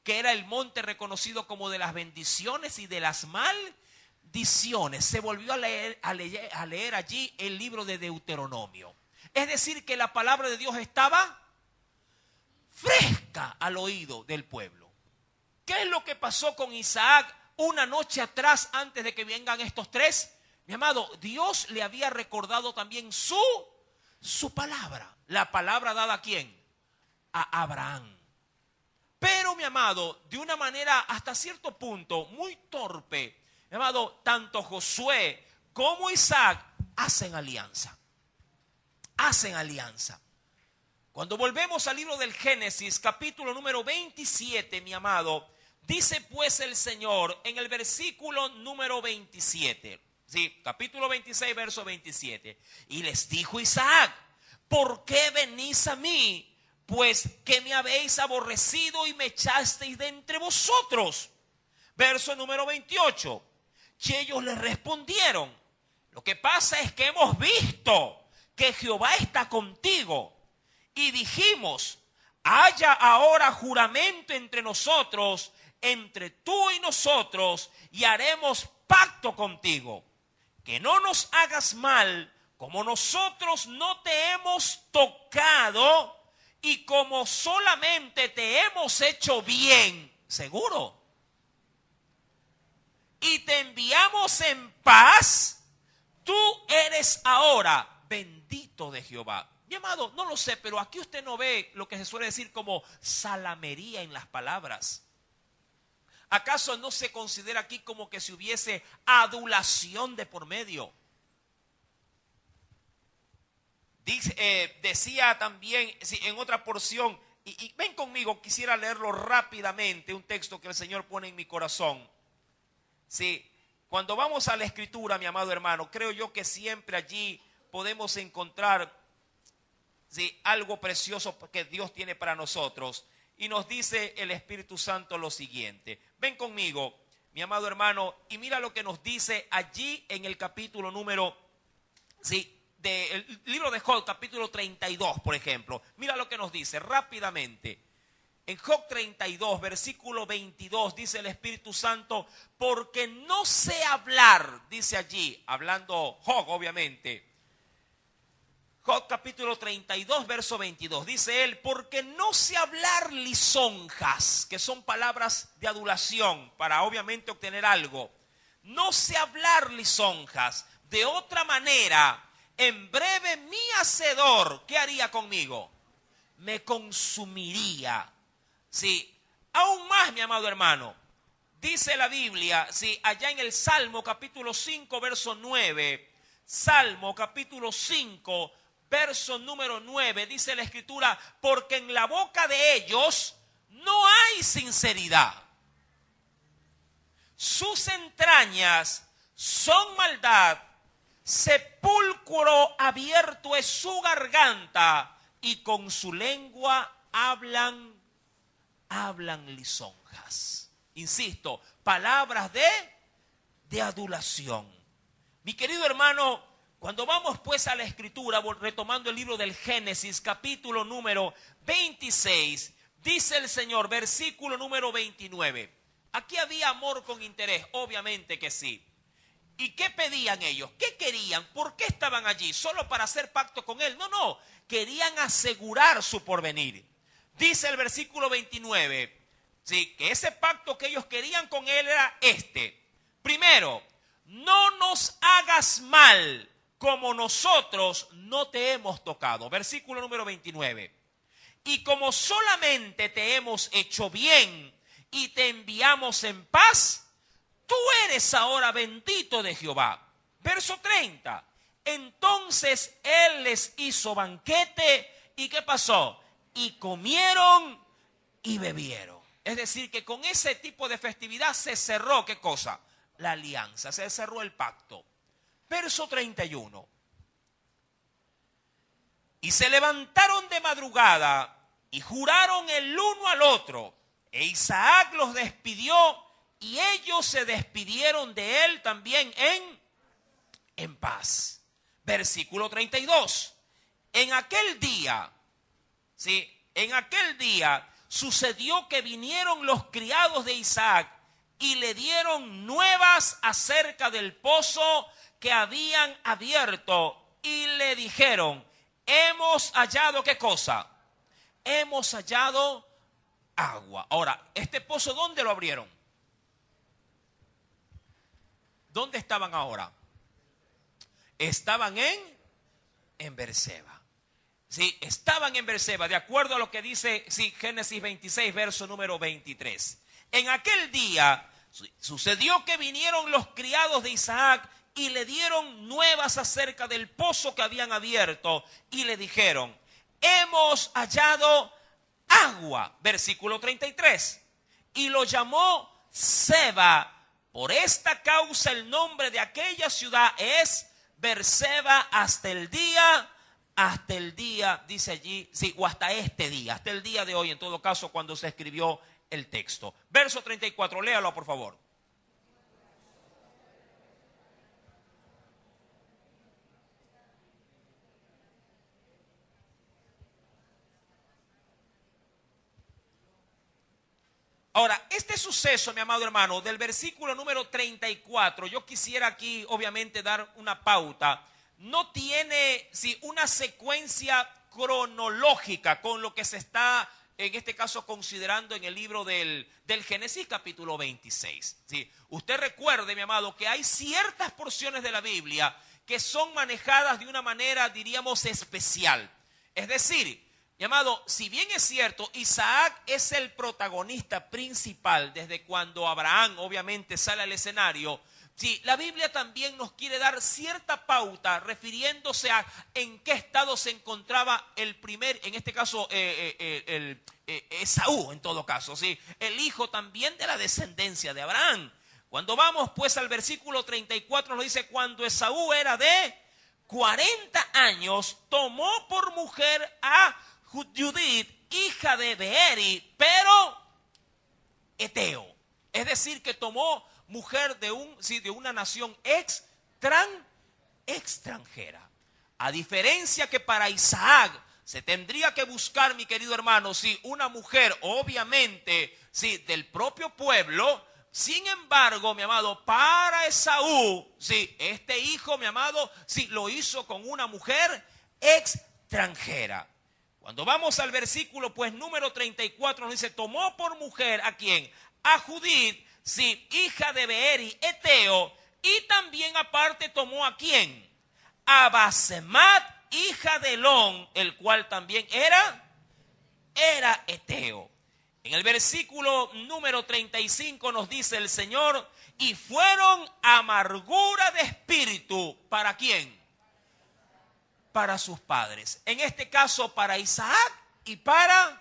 que era el monte reconocido como de las bendiciones y de las maldiciones. Se volvió a leer allí el libro de Deuteronomio. Es decir, que la palabra de Dios estaba fresca al oído del pueblo. ¿Qué es lo que pasó con Isaac una noche atrás antes de que vengan estos tres? Mi amado, Dios le había recordado también su palabra. La palabra dada ¿a quién? A Abraham. Pero, mi amado, de una manera hasta cierto punto muy torpe, mi amado, tanto Josué como Isaac hacen alianza. Hacen alianza. Cuando volvemos al libro del Génesis, capítulo número 27, mi amado, Dice pues el Señor en el versículo número 27, sí, capítulo 26, verso 27. Y les dijo Isaac: ¿por qué venís a mí? Pues que me habéis aborrecido y me echasteis de entre vosotros. Verso número 28. Y ellos le respondieron: lo que pasa es que hemos visto que Jehová está contigo. Y dijimos: haya ahora juramento entre nosotros, entre tú y nosotros, y haremos pacto contigo, que no nos hagas mal, como nosotros no te hemos tocado y como solamente te hemos hecho bien. ¿Seguro? Y te enviamos en paz. Tú eres ahora bendito de Jehová. Mi amado, no lo sé, pero aquí usted no ve lo que se suele decir como salamería en las palabras. ¿Acaso no se considera aquí como que si hubiese adulación de por medio? Decía también en otra porción, y ven conmigo, quisiera leerlo rápidamente, un texto que el Señor pone en mi corazón. Sí, cuando vamos a la Escritura, mi amado hermano, creo yo que siempre allí podemos encontrar algo precioso que Dios tiene para nosotros. Y nos dice el Espíritu Santo lo siguiente. Ven conmigo, mi amado hermano, y mira lo que nos dice allí en el capítulo número, del libro de Job, capítulo 32, por ejemplo. Mira lo que nos dice rápidamente. En Job 32, versículo 22, dice el Espíritu Santo: porque no sé hablar, dice allí, hablando Job, obviamente. Job capítulo 32, verso 22, dice él: porque no sé hablar lisonjas, que son palabras de adulación para obviamente obtener algo. No sé hablar lisonjas. De otra manera, en breve mi hacedor, ¿qué haría conmigo? Me consumiría. Sí, aún más, mi amado hermano, dice la Biblia, allá en el Salmo capítulo 5, verso 9, Salmo capítulo 5, verso número 9, dice la Escritura: porque en la boca de ellos no hay sinceridad. Sus entrañas son maldad, sepulcro abierto es su garganta, y con su lengua hablan lisonjas. Insisto, palabras de adulación. Mi querido hermano, cuando vamos pues a la Escritura, retomando el libro del Génesis, capítulo número 26, dice el Señor, versículo número 29. Aquí había amor con interés, obviamente que sí. ¿Y qué pedían ellos? ¿Qué querían? ¿Por qué estaban allí? ¿Solo para hacer pacto con él? No, querían asegurar su porvenir. Dice el versículo 29, que ese pacto que ellos querían con él era este. Primero, no nos hagas mal como nosotros no te hemos tocado. Versículo número 29. Y como solamente te hemos hecho bien y te enviamos en paz, tú eres ahora bendito de Jehová. Verso 30. Entonces él les hizo banquete, ¿y qué pasó? Y comieron y bebieron. Es decir, que con ese tipo de festividad se cerró, ¿qué cosa? La alianza, se cerró el pacto. Verso 31. Y se levantaron de madrugada y juraron el uno al otro. E Isaac los despidió y ellos se despidieron de él también en paz. Versículo 32. En aquel día sucedió que vinieron los criados de Isaac y le dieron nuevas acerca del pozo que habían abierto y le dijeron: hemos hallado, ¿qué cosa? Hemos hallado agua. Ahora, ¿este pozo dónde lo abrieron? ¿Dónde estaban ahora? Estaban en Beerseba. Sí, estaban en Beerseba, de acuerdo a lo que dice Génesis 26, verso número 23. En aquel día sucedió que vinieron los criados de Isaac y le dieron nuevas acerca del pozo que habían abierto y le dijeron: hemos hallado agua. Versículo 33. y lo llamó Seba. Por esta causa el nombre de aquella ciudad es Beerseba hasta el día, dice allí, sí, o hasta este día, hasta el día de hoy, en todo caso, cuando se escribió el texto. Verso 34, léalo por favor. Ahora, este suceso, mi amado hermano, del versículo número 34, yo quisiera aquí obviamente dar una pauta. No tiene una secuencia cronológica con lo que se está, en este caso, considerando en el libro del Génesis capítulo 26. ¿Sí? Usted recuerde, mi amado, que hay ciertas porciones de la Biblia que son manejadas de una manera, diríamos, especial. Es decir, mi amado, si bien es cierto, Isaac es el protagonista principal desde cuando Abraham obviamente sale al escenario, sí, la Biblia también nos quiere dar cierta pauta refiriéndose a en qué estado se encontraba el primer, en este caso Esaú, en todo caso, sí, el hijo también de la descendencia de Abraham. Cuando vamos pues al versículo 34 nos dice, cuando Esaú era de 40 años, tomó por mujer a Judith, hija de Beeri, pero eteo. Es decir, que tomó mujer de una nación extranjera. A diferencia que para Isaac se tendría que buscar, mi querido hermano, una mujer, obviamente, del propio pueblo. Sin embargo, mi amado, para Esaú, este hijo, mi amado, lo hizo con una mujer extranjera. Cuando vamos al versículo, pues, número 34, nos dice, tomó por mujer, ¿a quién? A Judith, hija de Beeri, eteo, y también aparte tomó ¿a quién? A Basemat, hija de Elón, el cual también era eteo. En el versículo número 35 nos dice el Señor, y fueron amargura de espíritu, ¿para quién? Para sus padres. En este caso para Isaac y para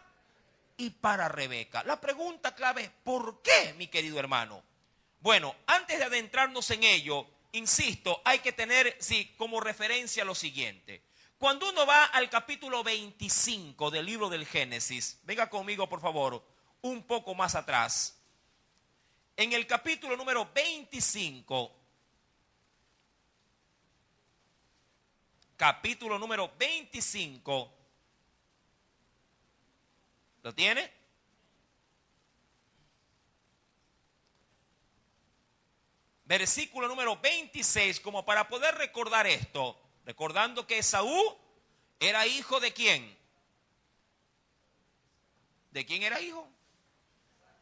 Rebeca. La pregunta clave es, ¿por qué, mi querido hermano? Bueno, antes de adentrarnos en ello, insisto, hay que tener como referencia lo siguiente. Cuando uno va al capítulo 25 del libro del Génesis, venga conmigo por favor, un poco más atrás. En el capítulo número 25, capítulo número 25, ¿lo tiene? Versículo número 26, como para poder recordar esto, recordando que Esaú era hijo de ¿quién? ¿De quién era hijo?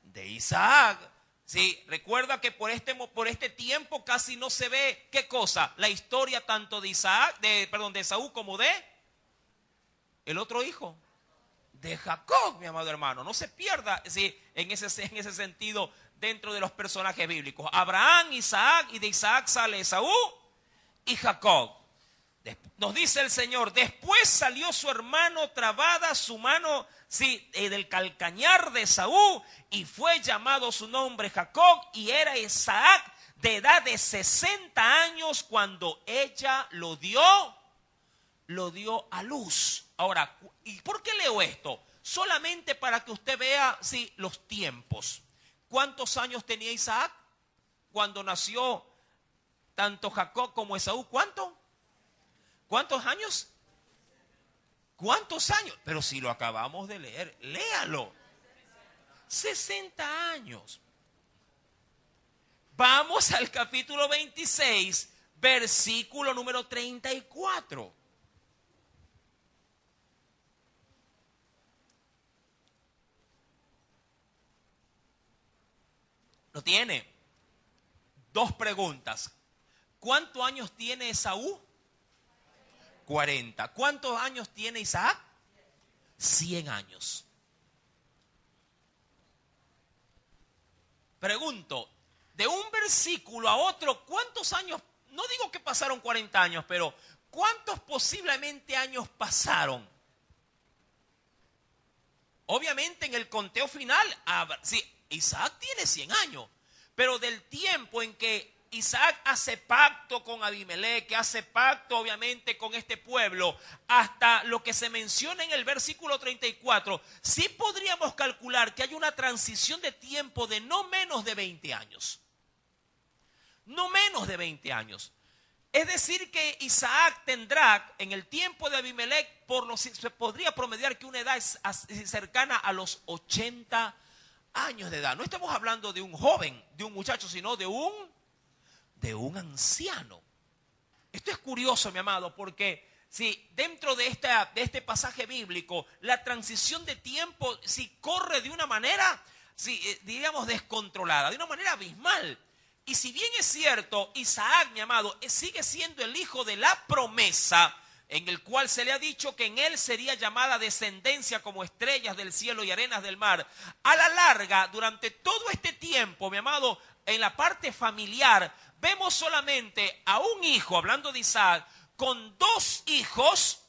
De Isaac. Sí, recuerda que por este tiempo casi no se ve, ¿qué cosa? La historia tanto de de Esaú como de el otro hijo, de Jacob, mi amado hermano. No se pierda en ese sentido dentro de los personajes bíblicos. Abraham, Isaac, y de Isaac sale Esaú y Jacob. Nos dice el Señor, después salió su hermano trabada su mano del calcañar de Esaú, y fue llamado su nombre Jacob, y era Isaac de edad de 60 años cuando ella lo dio a luz. Ahora, ¿y por qué leo esto? Solamente para que usted vea los tiempos. ¿Cuántos años tenía Isaac cuando nació tanto Jacob como Esaú? ¿Cuántos años? ¿Cuántos años? Pero si lo acabamos de leer, léalo. 60 años. Vamos al capítulo 26, versículo número 34. ¿Lo tiene? Dos preguntas. ¿Cuántos años tiene Esaú? 40. ¿Cuántos años tiene Isaac? 100 años. Pregunto, de un versículo a otro, ¿cuántos años? No digo que pasaron 40 años, pero ¿cuántos posiblemente años pasaron? Obviamente en el conteo final, Isaac tiene 100 años, pero del tiempo en que Isaac hace pacto con Abimelech, que hace pacto obviamente con este pueblo, hasta lo que se menciona en el versículo 34, sí podríamos calcular que hay una transición de tiempo de no menos de 20 años. No menos de 20 años. Es decir que Isaac tendrá en el tiempo de Abimelech, se podría promediar que una edad es cercana a los 80 años de edad. No estamos hablando de un joven, de un muchacho, sino de un anciano. Esto es curioso, mi amado, porque si dentro de este pasaje bíblico, la transición de tiempo si corre de una manera, diríamos, descontrolada, de una manera abismal. Y si bien es cierto, Isaac, mi amado, sigue siendo el hijo de la promesa, en el cual se le ha dicho que en él sería llamada descendencia como estrellas del cielo y arenas del mar. A la larga, durante todo este tiempo, mi amado, en la parte familiar, vemos solamente a un hijo, hablando de Isaac, con 2 hijos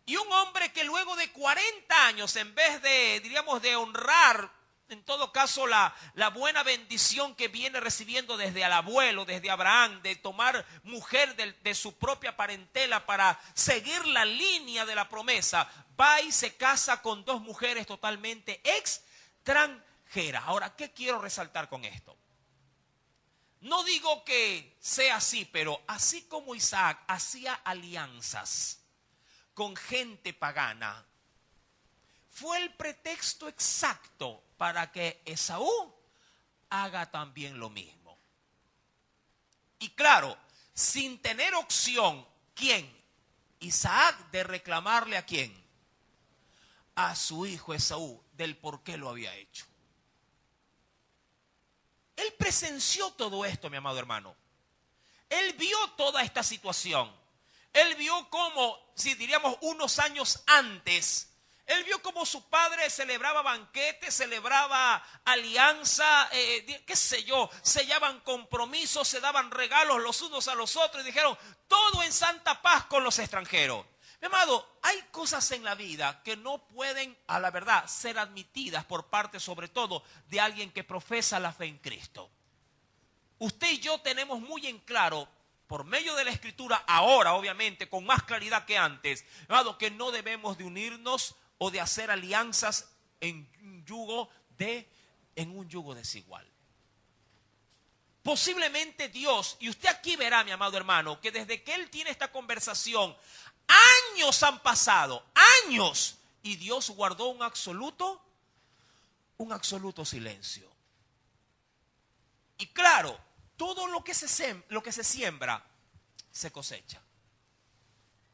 y un hombre que luego de 40 años, en vez de, diríamos, de honrar, en todo caso, la buena bendición que viene recibiendo desde el abuelo, desde Abraham, de tomar mujer de su propia parentela para seguir la línea de la promesa, va y se casa con 2 mujeres totalmente extranjeras. Ahora, ¿qué quiero resaltar con esto? No digo que sea así, pero así como Isaac hacía alianzas con gente pagana, fue el pretexto exacto para que Esaú haga también lo mismo. Y claro, sin tener opción, ¿quién? Isaac, de reclamarle ¿a quién? A su hijo Esaú, del por qué lo había hecho. Él presenció todo esto, mi amado hermano. Él vio toda esta situación. Él vio cómo, si diríamos unos años antes, él vio cómo su padre celebraba banquetes, celebraba alianza, qué sé yo, sellaban compromisos, se daban regalos los unos a los otros y dijeron, todo en santa paz con los extranjeros. Mi amado, hay cosas en la vida que no pueden, a la verdad, ser admitidas por parte, sobre todo, de alguien que profesa la fe en Cristo. Usted y yo tenemos muy en claro, por medio de la Escritura, ahora obviamente, con más claridad que antes, mi amado, que no debemos de unirnos o de hacer alianzas en un yugo desigual. Posiblemente Dios, y usted aquí verá, mi amado hermano, que desde que él tiene esta conversación, años han pasado, años, y Dios guardó un absoluto silencio. Y claro, todo lo que se siembra, se cosecha.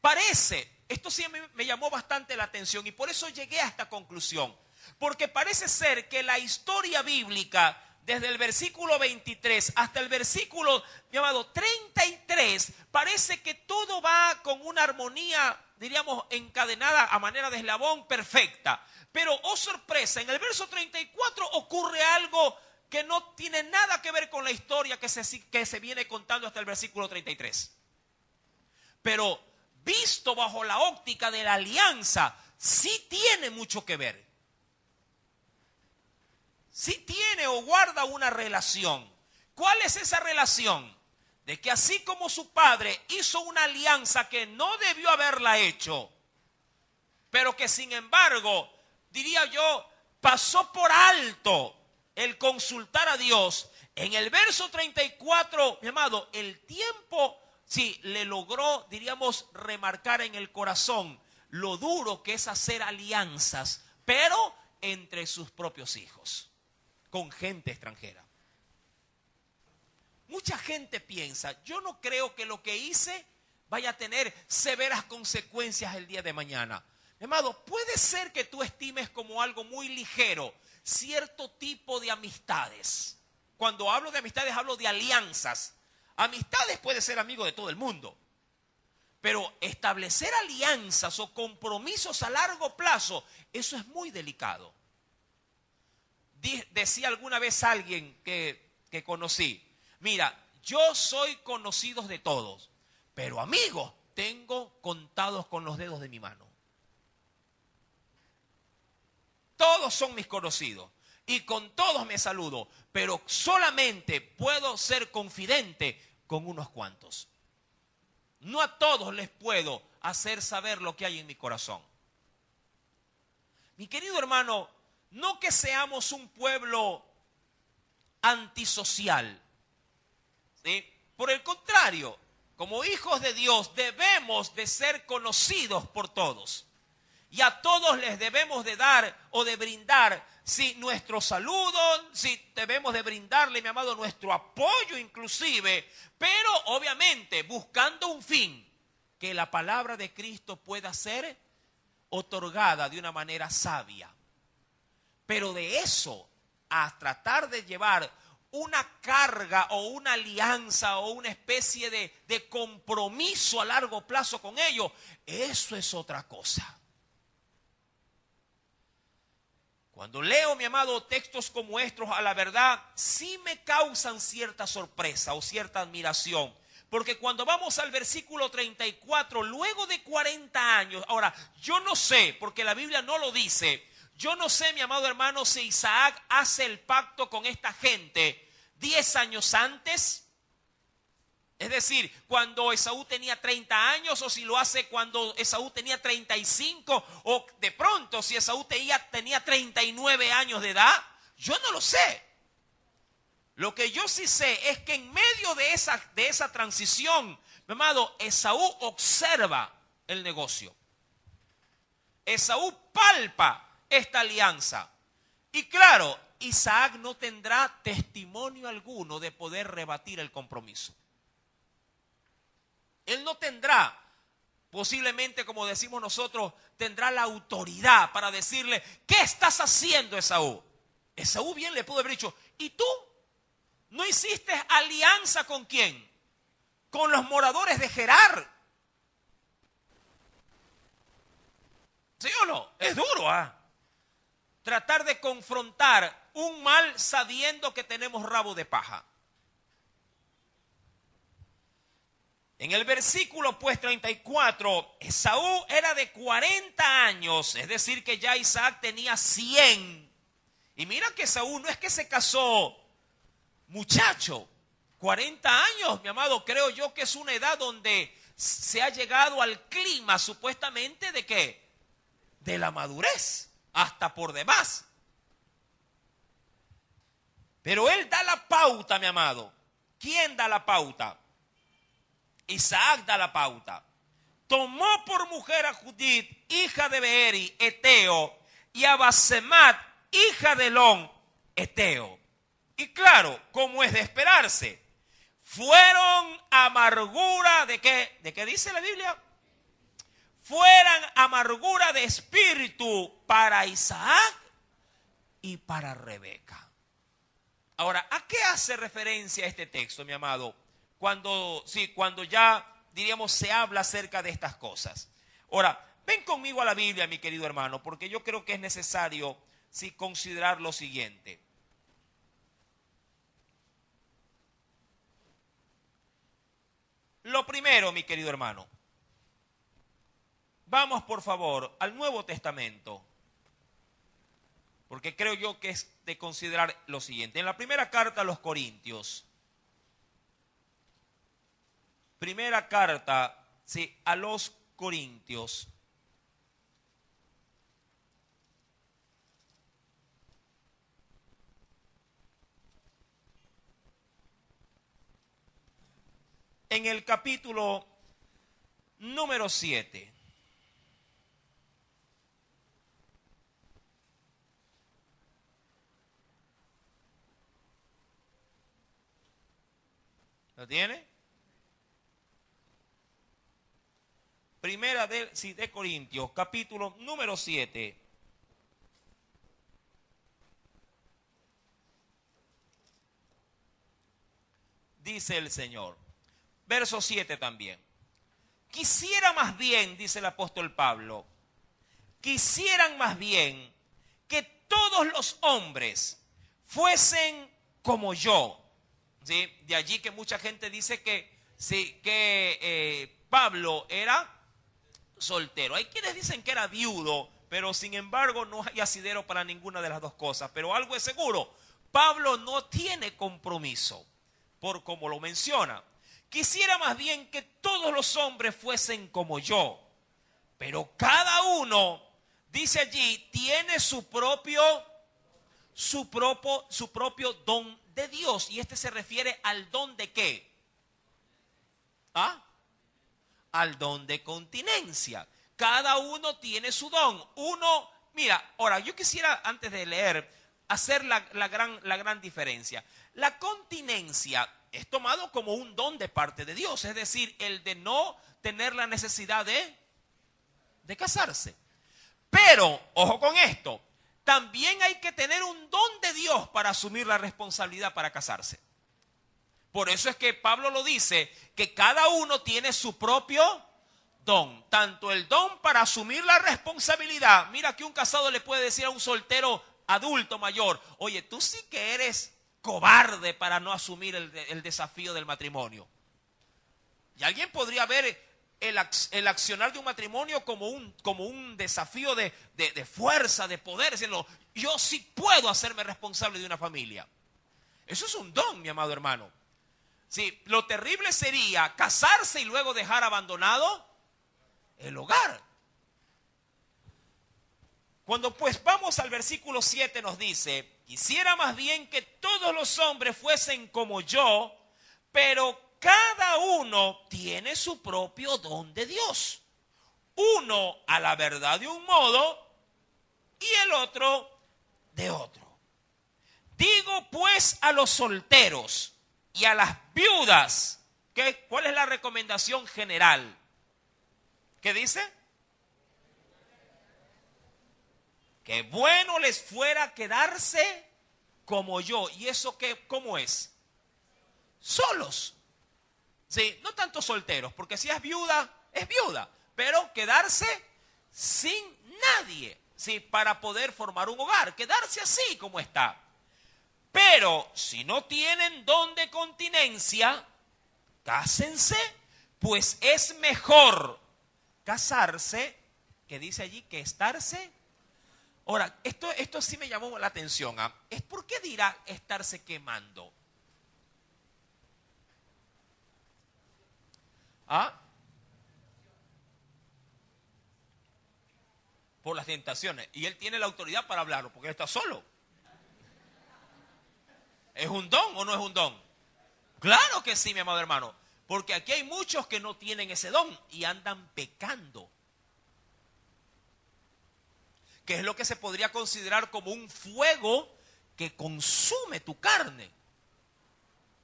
Parece, esto sí me llamó bastante la atención y por eso llegué a esta conclusión. Porque parece ser que la historia bíblica, desde el versículo 23 hasta el versículo llamado 33, parece que todo va con una armonía, diríamos, encadenada a manera de eslabón perfecta. Pero, oh sorpresa, en el verso 34 ocurre algo que no tiene nada que ver con la historia que se viene contando hasta el versículo 33. Pero visto bajo la óptica de la alianza, sí tiene mucho que ver. Sí tiene o guarda una relación. ¿Cuál es esa relación? De que así como su padre hizo una alianza que no debió haberla hecho, pero que sin embargo, diría yo, pasó por alto el consultar a Dios. En el verso 34, mi amado, el tiempo sí le logró, diríamos, remarcar en el corazón lo duro que es hacer alianzas, pero entre sus propios hijos, con gente extranjera. Mucha gente piensa, yo no creo que lo que hice vaya a tener severas consecuencias el día de mañana. Amado, puede ser que tú estimes como algo muy ligero cierto tipo de amistades. Cuando hablo de amistades, hablo de alianzas. Amistades puede ser amigo de todo el mundo. Pero establecer alianzas o compromisos a largo plazo, eso es muy delicado. Decía alguna vez alguien que conocí, mira, yo soy conocido de todos, pero amigos tengo contados con los dedos de mi mano. Todos son mis conocidos. y con todos me saludo, pero solamente puedo ser confidente con unos cuantos. No a todos les puedo hacer saber lo que hay en mi corazón. Mi querido hermano, no que seamos un pueblo antisocial, ¿sí? Por el contrario, como hijos de Dios debemos de ser conocidos por todos. Y a todos les debemos de dar o de brindar, sí, nuestro saludo, sí, debemos de brindarle, mi amado, nuestro apoyo inclusive, pero obviamente buscando un fin, que la palabra de Cristo pueda ser otorgada de una manera sabia. Pero de eso a tratar de llevar una carga o una alianza o una especie de compromiso a largo plazo con ellos, eso es otra cosa. Cuando leo, mi amado, textos como estos, a la verdad, sí me causan cierta sorpresa o cierta admiración. Porque cuando vamos al versículo 34, luego de 40 años, ahora, yo no sé, porque la Biblia no lo dice, yo no sé, mi amado hermano, si Isaac hace el pacto con esta gente 10 años antes. Es decir, cuando Esaú tenía 30 años, o si lo hace cuando Esaú tenía 35, o de pronto si Esaú tenía 39 años de edad. Yo no lo sé. Lo que yo sí sé es que en medio de esa transición, mi amado, Esaú observa el negocio. Esaú palpa esta alianza. Y claro, Isaac no tendrá testimonio alguno de poder rebatir el compromiso. Él no tendrá, posiblemente como decimos nosotros, tendrá la autoridad para decirle, ¿qué estás haciendo, Esaú? Esaú bien le pudo haber dicho, ¿y tú? ¿No hiciste alianza con quién? Con los moradores de Gerar. ¿Sí o no? Es duro, ¿ah? Tratar de confrontar un mal sabiendo que tenemos rabo de paja. En el versículo pues 34, Esaú era de 40 años, es decir que ya Isaac tenía 100. Y mira que Esaú no es que se casó muchacho, 40 años, mi amado, creo yo que es una edad donde se ha llegado al clima supuestamente de ¿qué? De la madurez, hasta por demás. Pero él da la pauta, mi amado. ¿Quién da la pauta? Isaac da la pauta. Tomó por mujer a Judith, hija de Beeri, eteo, y a Basemat, hija de Elón, eteo. Y claro, como es de esperarse, fueron amargura de ¿qué? ¿De qué dice la Biblia? Fueran amargura de espíritu para Isaac y para Rebeca. Ahora, ¿a qué hace referencia este texto, mi amado? Cuando ya, diríamos, se habla acerca de estas cosas. Ahora, ven conmigo a la Biblia, mi querido hermano, porque yo creo que es necesario considerar lo siguiente. Lo primero, mi querido hermano, vamos por favor al Nuevo Testamento, porque creo yo que es de considerar lo siguiente. En la primera carta a los Corintios, primera carta, sí, a los Corintios. En el capítulo número 7. ¿Lo tiene? Primera de Corintios, capítulo número 7. Dice el Señor. Verso 7 también. Quisiera más bien, dice el apóstol Pablo, quisieran más bien que todos los hombres fuesen como yo. ¿Sí? De allí que mucha gente dice que, sí, que Pablo era soltero. Hay quienes dicen que era viudo, pero sin embargo no hay asidero para ninguna de las dos cosas. Pero algo es seguro, Pablo no tiene compromiso, por como lo menciona. Quisiera más bien que todos los hombres fuesen como yo, pero cada uno, dice allí, tiene su propio don de Dios. Y este se refiere al don de ¿qué? Al don de continencia. Cada uno tiene su don. Uno, mira, ahora yo quisiera antes de leer hacer la gran diferencia. La continencia es tomado como un don de parte de Dios, es decir, el de no tener la necesidad de casarse. Pero, ojo con esto, también hay que tener un don de Dios para asumir la responsabilidad para casarse. Por eso es que Pablo lo dice, que cada uno tiene su propio don. Tanto el don para asumir la responsabilidad. Mira que un casado le puede decir a un soltero adulto mayor, oye, tú sí que eres cobarde para no asumir el desafío del matrimonio. Y alguien podría ver el accionar de un matrimonio como un desafío de fuerza, de poder, diciendo, yo sí puedo hacerme responsable de una familia. Eso es un don, mi amado hermano. Sí, lo terrible sería casarse y luego dejar abandonado el hogar. Cuando pues vamos al versículo 7 nos dice, quisiera más bien que todos los hombres fuesen como yo, pero cada uno tiene su propio don de Dios. Uno a la verdad de un modo y el otro de otro. Digo pues a los solteros y a las viudas, ¿cuál es la recomendación general? ¿Qué dice? Que bueno les fuera quedarse como yo. ¿Y eso cómo es? Solos. Sí, no tanto solteros, porque si es viuda, pero quedarse sin nadie, sí, para poder formar un hogar, quedarse así como está. Pero si no tienen don de continencia, cásense, pues es mejor casarse, que dice allí, que estarse. Ahora, esto sí me llamó la atención. ¿Es por qué dirá estarse quemando? Por las tentaciones. Y él tiene la autoridad para hablarlo, porque él está solo. ¿Es un don o no es un don? Claro que sí, mi amado hermano. Porque aquí hay muchos que no tienen ese don y andan pecando. Que es lo que se podría considerar como un fuego que consume tu carne.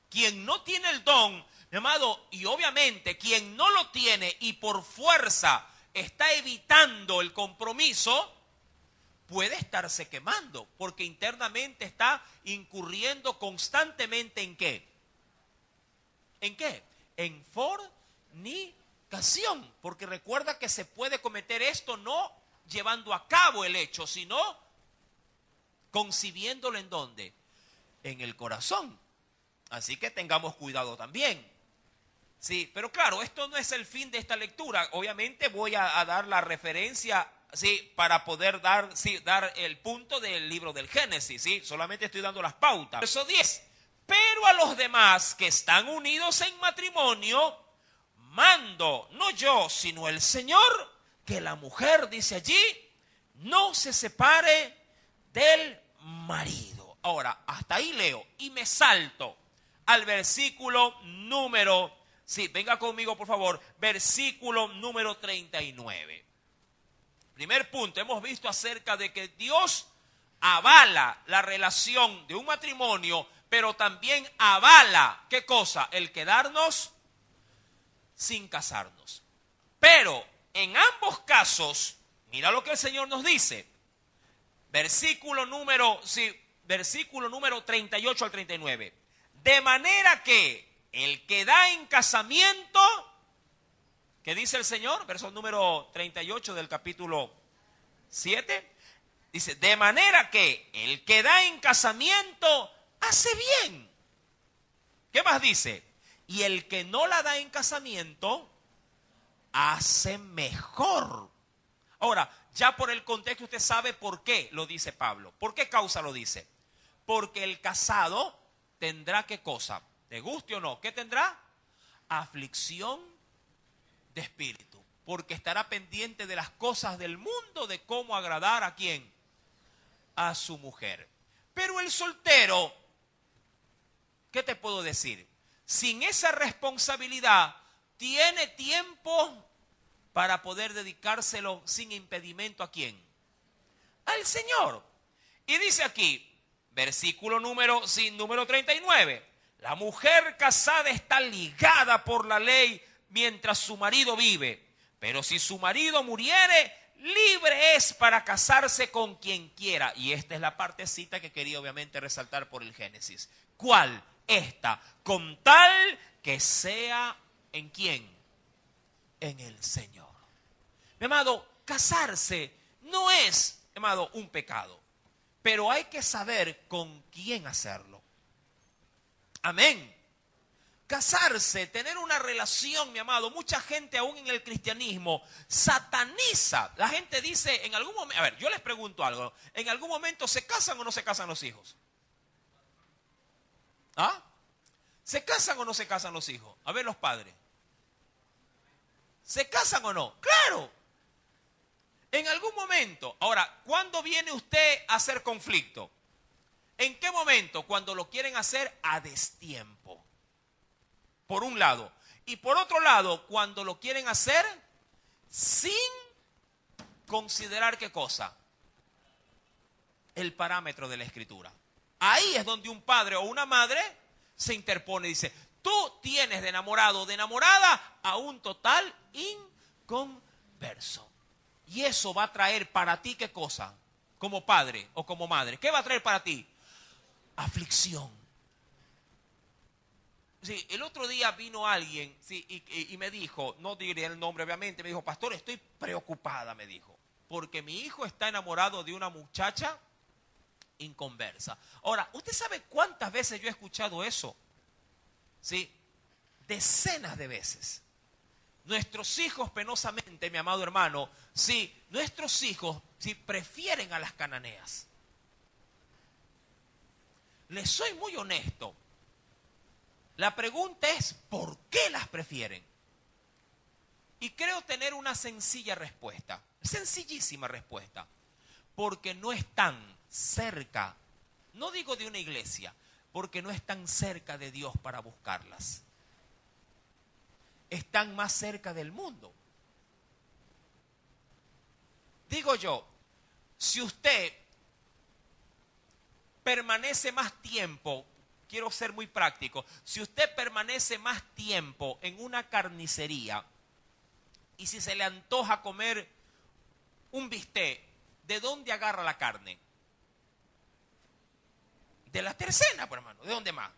Quien no tiene el don, mi amado, y obviamente quien no lo tiene y por fuerza está evitando el compromiso, puede estarse quemando, porque internamente está incurriendo constantemente ¿en qué? ¿En qué? En fornicación, porque recuerda que se puede cometer esto no llevando a cabo el hecho, sino concibiéndolo ¿en dónde? En el corazón. Así que tengamos cuidado también. Sí, pero claro, esto no es el fin de esta lectura. Obviamente voy a dar la referencia, sí, para poder dar el punto del libro del Génesis, sí. Solamente estoy dando las pautas. Verso 10. Pero a los demás que están unidos en matrimonio, mando, no yo, sino el Señor, que la mujer, dice allí, no se separe del marido. Ahora, hasta ahí leo y me salto al versículo número, sí, venga conmigo por favor, versículo número 39. Primer punto, hemos visto acerca de que Dios avala la relación de un matrimonio, pero también avala, ¿qué cosa? El quedarnos sin casarnos. Pero en ambos casos, mira lo que el Señor nos dice. Versículo número 38 al 39. De manera que el que da en casamiento, ¿qué dice el Señor? Verso número 38 del capítulo 7. Dice, de manera que el que da en casamiento hace bien. ¿Qué más dice? Y el que no la da en casamiento hace mejor. Ahora, ya por el contexto usted sabe por qué lo dice Pablo. ¿Por qué causa lo dice? Porque el casado tendrá ¿qué cosa? ¿Te guste o no? ¿Qué tendrá? Aflicción de espíritu. Porque estará pendiente de las cosas del mundo, de cómo agradar a quién. A su mujer. Pero el soltero, ¿qué te puedo decir? Sin esa responsabilidad, tiene tiempo para poder dedicárselo sin impedimento ¿a quién? Al Señor. Y dice aquí, versículo número 39. La mujer casada está ligada por la ley mientras su marido vive. Pero si su marido muriere, libre es para casarse con quien quiera. Y esta es la partecita que quería obviamente resaltar por el Génesis. ¿Cuál? Esta. Con tal que sea ¿en quién? En el Señor. Mi amado, casarse no es, mi amado, un pecado. Pero hay que saber con quién hacerlo. Amén. Casarse, tener una relación, mi amado. Mucha gente aún en el cristianismo sataniza. La gente dice en algún momento, a ver, yo les pregunto algo. ¿En algún momento se casan o no se casan los hijos? ¿Ah? ¿Se casan o no se casan los hijos? A ver los padres. ¿Se casan o no? ¡Claro! En algún momento. Ahora, ¿cuándo viene usted a hacer conflicto? ¿En qué momento? Cuando lo quieren hacer a destiempo. Por un lado. Y por otro lado, cuando lo quieren hacer sin considerar ¿qué cosa? El parámetro de la Escritura. Ahí es donde un padre o una madre se interpone y dice, tú tienes de enamorado o de enamorada a un total inconverso. Y eso va a traer para ti ¿qué cosa? Como padre o como madre. ¿Qué va a traer para ti? Aflicción. Sí, el otro día vino alguien sí, y me dijo, no diré el nombre obviamente, me dijo, pastor, estoy preocupada, me dijo, porque mi hijo está enamorado de una muchacha inconversa. Ahora, ¿usted sabe cuántas veces yo he escuchado eso? Sí, decenas de veces. Nuestros hijos penosamente, mi amado hermano, sí, nuestros hijos sí prefieren a las cananeas. Les soy muy honesto. La pregunta es, ¿por qué las prefieren? Y creo tener una sencilla respuesta, sencillísima respuesta. Porque no están cerca, no digo de una iglesia, porque no están cerca de Dios para buscarlas. Están más cerca del mundo. Digo yo, si usted permanece más tiempo, quiero ser muy práctico, si usted permanece más tiempo en una carnicería y si se le antoja comer un bistec, ¿de dónde agarra la carne? De la tercera, pues, hermano. ¿De dónde más?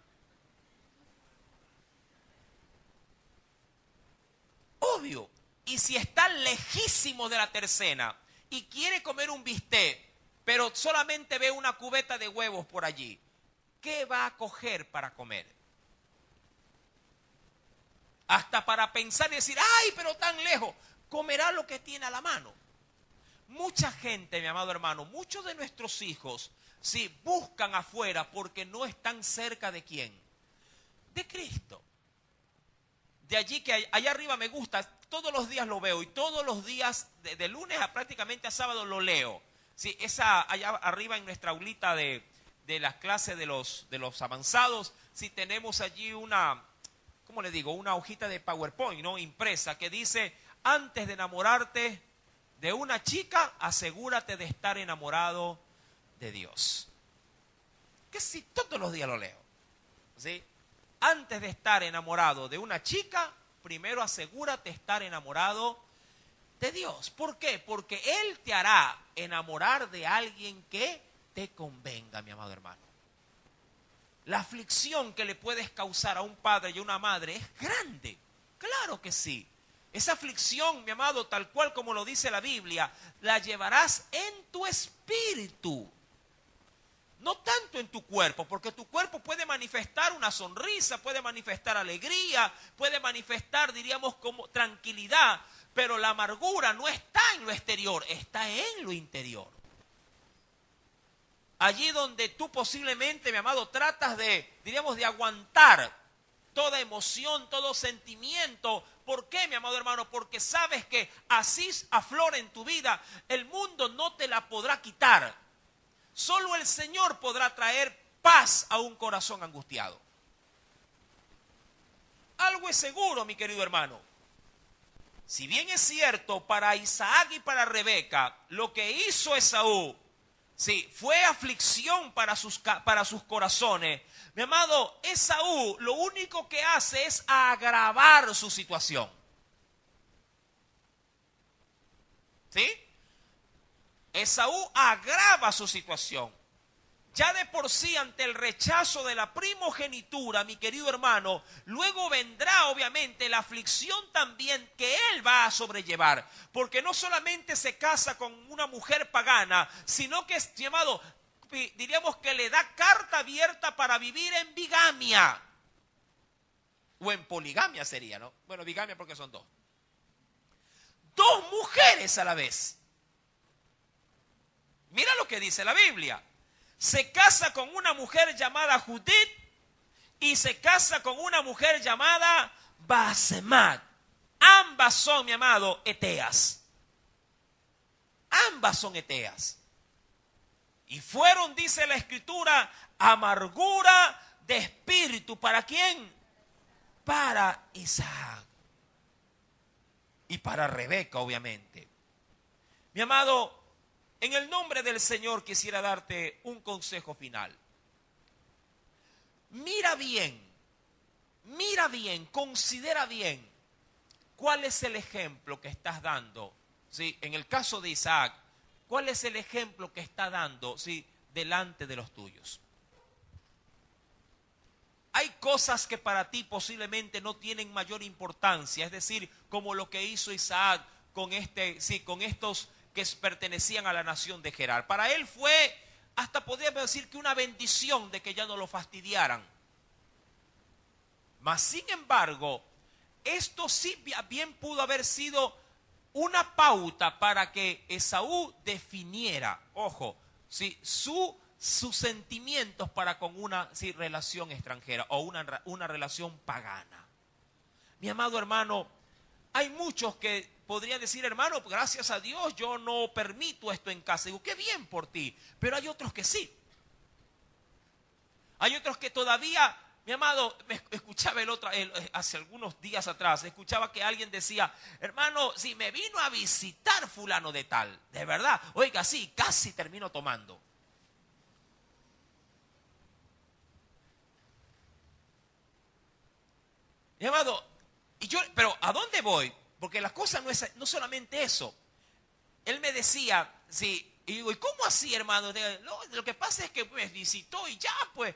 Obvio. Y si está lejísimo de la tercera y quiere comer un bistec, pero solamente ve una cubeta de huevos por allí, ¿qué va a coger para comer? Hasta para pensar y decir, ¡ay, pero tan lejos! Comerá lo que tiene a la mano. Mucha gente, mi amado hermano, muchos de nuestros hijos, sí, buscan afuera porque no están cerca de ¿quién? De Cristo. De allí que allá arriba me gusta, todos los días lo veo y todos los días, de lunes a prácticamente a sábado lo leo. Sí, esa allá arriba en nuestra aulita de las clases de los avanzados, sí tenemos allí una, ¿cómo le digo? Una hojita de PowerPoint, ¿no? Impresa que dice, antes de enamorarte de una chica, asegúrate de estar enamorado de Dios. Que sí, todos los días lo leo. ¿Sí? Antes de estar enamorado de una chica, primero asegúrate de estar enamorado de Dios. ¿Por qué? Porque Él te hará enamorar de alguien que te convenga, mi amado hermano. La aflicción que le puedes causar a un padre y a una madre es grande. Claro que sí. Esa aflicción, mi amado, tal cual como lo dice la Biblia, la llevarás en tu espíritu. No tanto en tu cuerpo, porque tu cuerpo puede manifestar una sonrisa, puede manifestar alegría, puede manifestar, diríamos, como tranquilidad. Pero la amargura no está en lo exterior, está en lo interior. Allí donde tú posiblemente, mi amado, tratas de, diríamos, de aguantar toda emoción, todo sentimiento. ¿Por qué, mi amado hermano? Porque sabes que así aflora en tu vida, el mundo no te la podrá quitar. Solo el Señor podrá traer paz a un corazón angustiado. Algo es seguro, mi querido hermano. Si bien es cierto, para Isaac y para Rebeca, lo que hizo Esaú, sí, fue aflicción para sus corazones. Mi amado, Esaú lo único que hace es agravar su situación. ¿Sí? Esaú agrava su situación. Ya de por sí, ante el rechazo de la primogenitura, mi querido hermano, luego vendrá obviamente la aflicción también que él va a sobrellevar. Porque no solamente se casa con una mujer pagana, sino que es llamado, diríamos que le da carta abierta para vivir en bigamia. O en poligamia sería, ¿no? Bueno, bigamia porque son dos. Dos mujeres a la vez. Mira lo que dice la Biblia. Se casa con una mujer llamada Judith y se casa con una mujer llamada Basemat. Ambas son, mi amado, eteas. Ambas son eteas. Y fueron, dice la Escritura, amargura de espíritu. ¿Para quién? Para Isaac. Y para Rebeca, obviamente. Mi amado, en el nombre del Señor quisiera darte un consejo final. Mira bien, considera bien cuál es el ejemplo que estás dando. ¿Sí? En el caso de Isaac, ¿cuál es el ejemplo que está dando, ¿sí?, delante de los tuyos? Hay cosas que para ti posiblemente no tienen mayor importancia, es decir, como lo que hizo Isaac con estos que pertenecían a la nación de Gerar. Para él fue, hasta podríamos decir que una bendición de que ya no lo fastidiaran. Mas sin embargo, esto sí bien pudo haber sido una pauta para que Esaú definiera, ojo, ¿sí?, sus sentimientos para con una relación extranjera o una relación pagana. Mi amado hermano, hay muchos que podrían decir, hermano, gracias a Dios yo no permito esto en casa. Digo, qué bien por ti. Pero hay otros que sí. Hay otros que todavía, mi amado, escuchaba hace algunos días atrás, escuchaba que alguien decía, hermano, si me vino a visitar fulano de tal, de verdad, oiga, sí, casi termino tomando. Mi amado, pero ¿a dónde voy? Porque la cosa no es no solamente eso. Él me decía, sí, y digo, ¿y cómo así, hermano? Lo que pasa es que me visitó y ya, pues,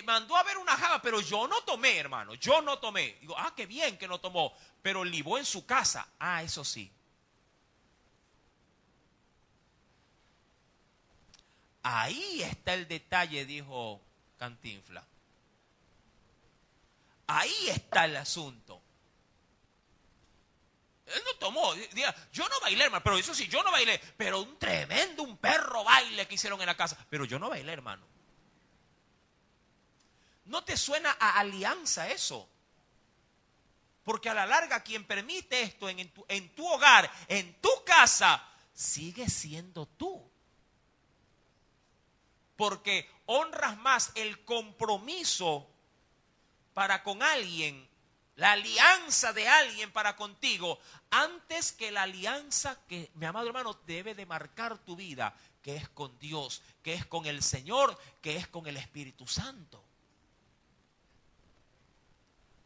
mandó a ver una java, pero yo no tomé, hermano, yo no tomé. Digo, qué bien que no tomó, pero libó en su casa. Eso sí. Ahí está el detalle, dijo Cantinflas. Ahí está el asunto. Él no tomó, yo no bailé, hermano, pero eso sí, yo no bailé, pero un perro baile que hicieron en la casa, pero yo no bailé, hermano. ¿No te suena a alianza eso? Porque a la larga quien permite esto en tu hogar, en tu casa, sigue siendo tú. Porque honras más el compromiso para con alguien, la alianza de alguien para contigo, antes que la alianza que, mi amado hermano, debe de marcar tu vida, que es con Dios, que es con el Señor, que es con el Espíritu Santo.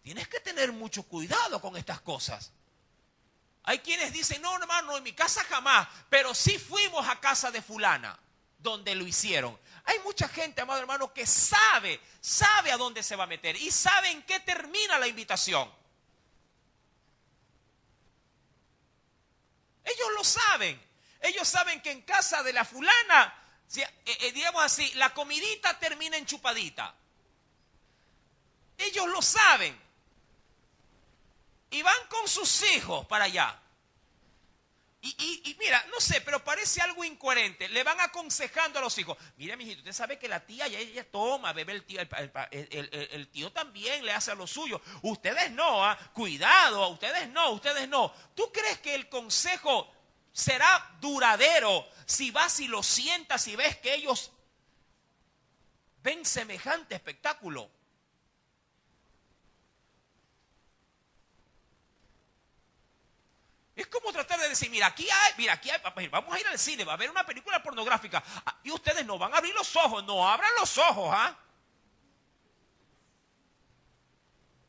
Tienes que tener mucho cuidado con estas cosas. Hay quienes dicen, no, hermano, en mi casa jamás, pero sí fuimos a casa de fulana, donde lo hicieron. Hay mucha gente, amado hermano, que sabe a dónde se va a meter y sabe en qué termina la invitación. Ellos lo saben. Ellos saben que en casa de la fulana, digamos así, la comidita termina en chupadita. Ellos lo saben. Y van con sus hijos para allá. Y mira, no sé, pero parece algo incoherente. Le van aconsejando a los hijos. Mira, mijito, usted sabe que la tía ya ella toma, bebe el tío, el tío también le hace a lo suyo. Ustedes no, ¿ah? Cuidado, ustedes no, ustedes no. ¿Tú crees que el consejo será duradero si vas y lo sientas y ves que ellos ven semejante espectáculo? Es como tratar de decir, mira, aquí hay, vamos a ir al cine, va a ver una película pornográfica, y ustedes no van a abrir los ojos, no abran los ojos, ¿ah?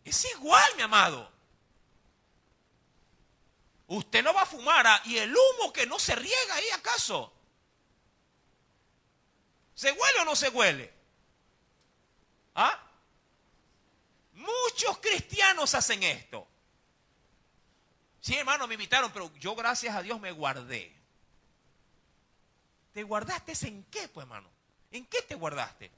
Es igual, mi amado. Usted no va a fumar, ¿ah? Y el humo que no se riega ahí, ¿acaso? ¿Se huele o no se huele? ¿Ah? Muchos cristianos hacen esto. Sí, hermano, me invitaron, pero yo gracias a Dios me guardé. ¿Te guardaste en qué, pues, hermano? ¿En qué te guardaste?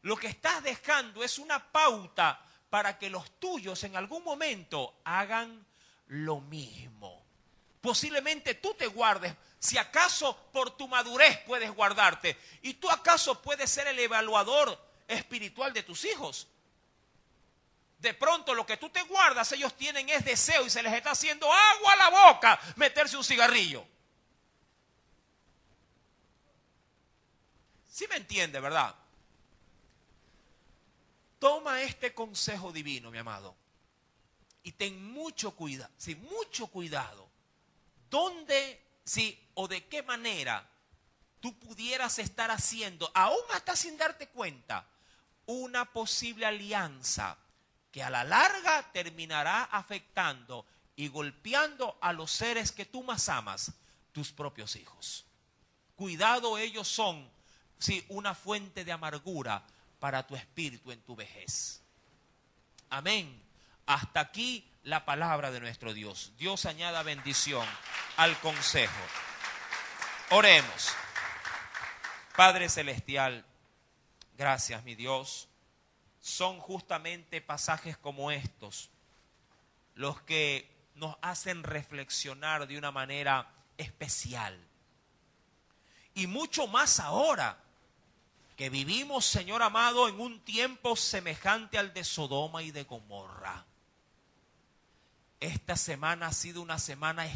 Lo que estás dejando es una pauta para que los tuyos en algún momento hagan lo mismo. Posiblemente tú te guardes, si acaso por tu madurez puedes guardarte, y tú acaso puedes ser el evaluador espiritual de tus hijos. De pronto lo que tú te guardas, ellos tienen es deseo y se les está haciendo agua a la boca meterse un cigarrillo. ¿Sí me entiende, verdad? Toma este consejo divino, mi amado, y ten mucho cuidado, sí, mucho cuidado. ¿Dónde, sí, o de qué manera tú pudieras estar haciendo, aún hasta sin darte cuenta, una posible alianza que a la larga terminará afectando y golpeando a los seres que tú más amas, tus propios hijos? Cuidado, ellos son, sí, una fuente de amargura para tu espíritu en tu vejez. Amén. Hasta aquí la palabra de nuestro Dios. Dios añada bendición al consejo. Oremos. Padre celestial, gracias, mi Dios. Son justamente pasajes como estos los que nos hacen reflexionar de una manera especial. Y mucho más ahora que vivimos, Señor amado, en un tiempo semejante al de Sodoma y de Gomorra. Esta semana ha sido una semana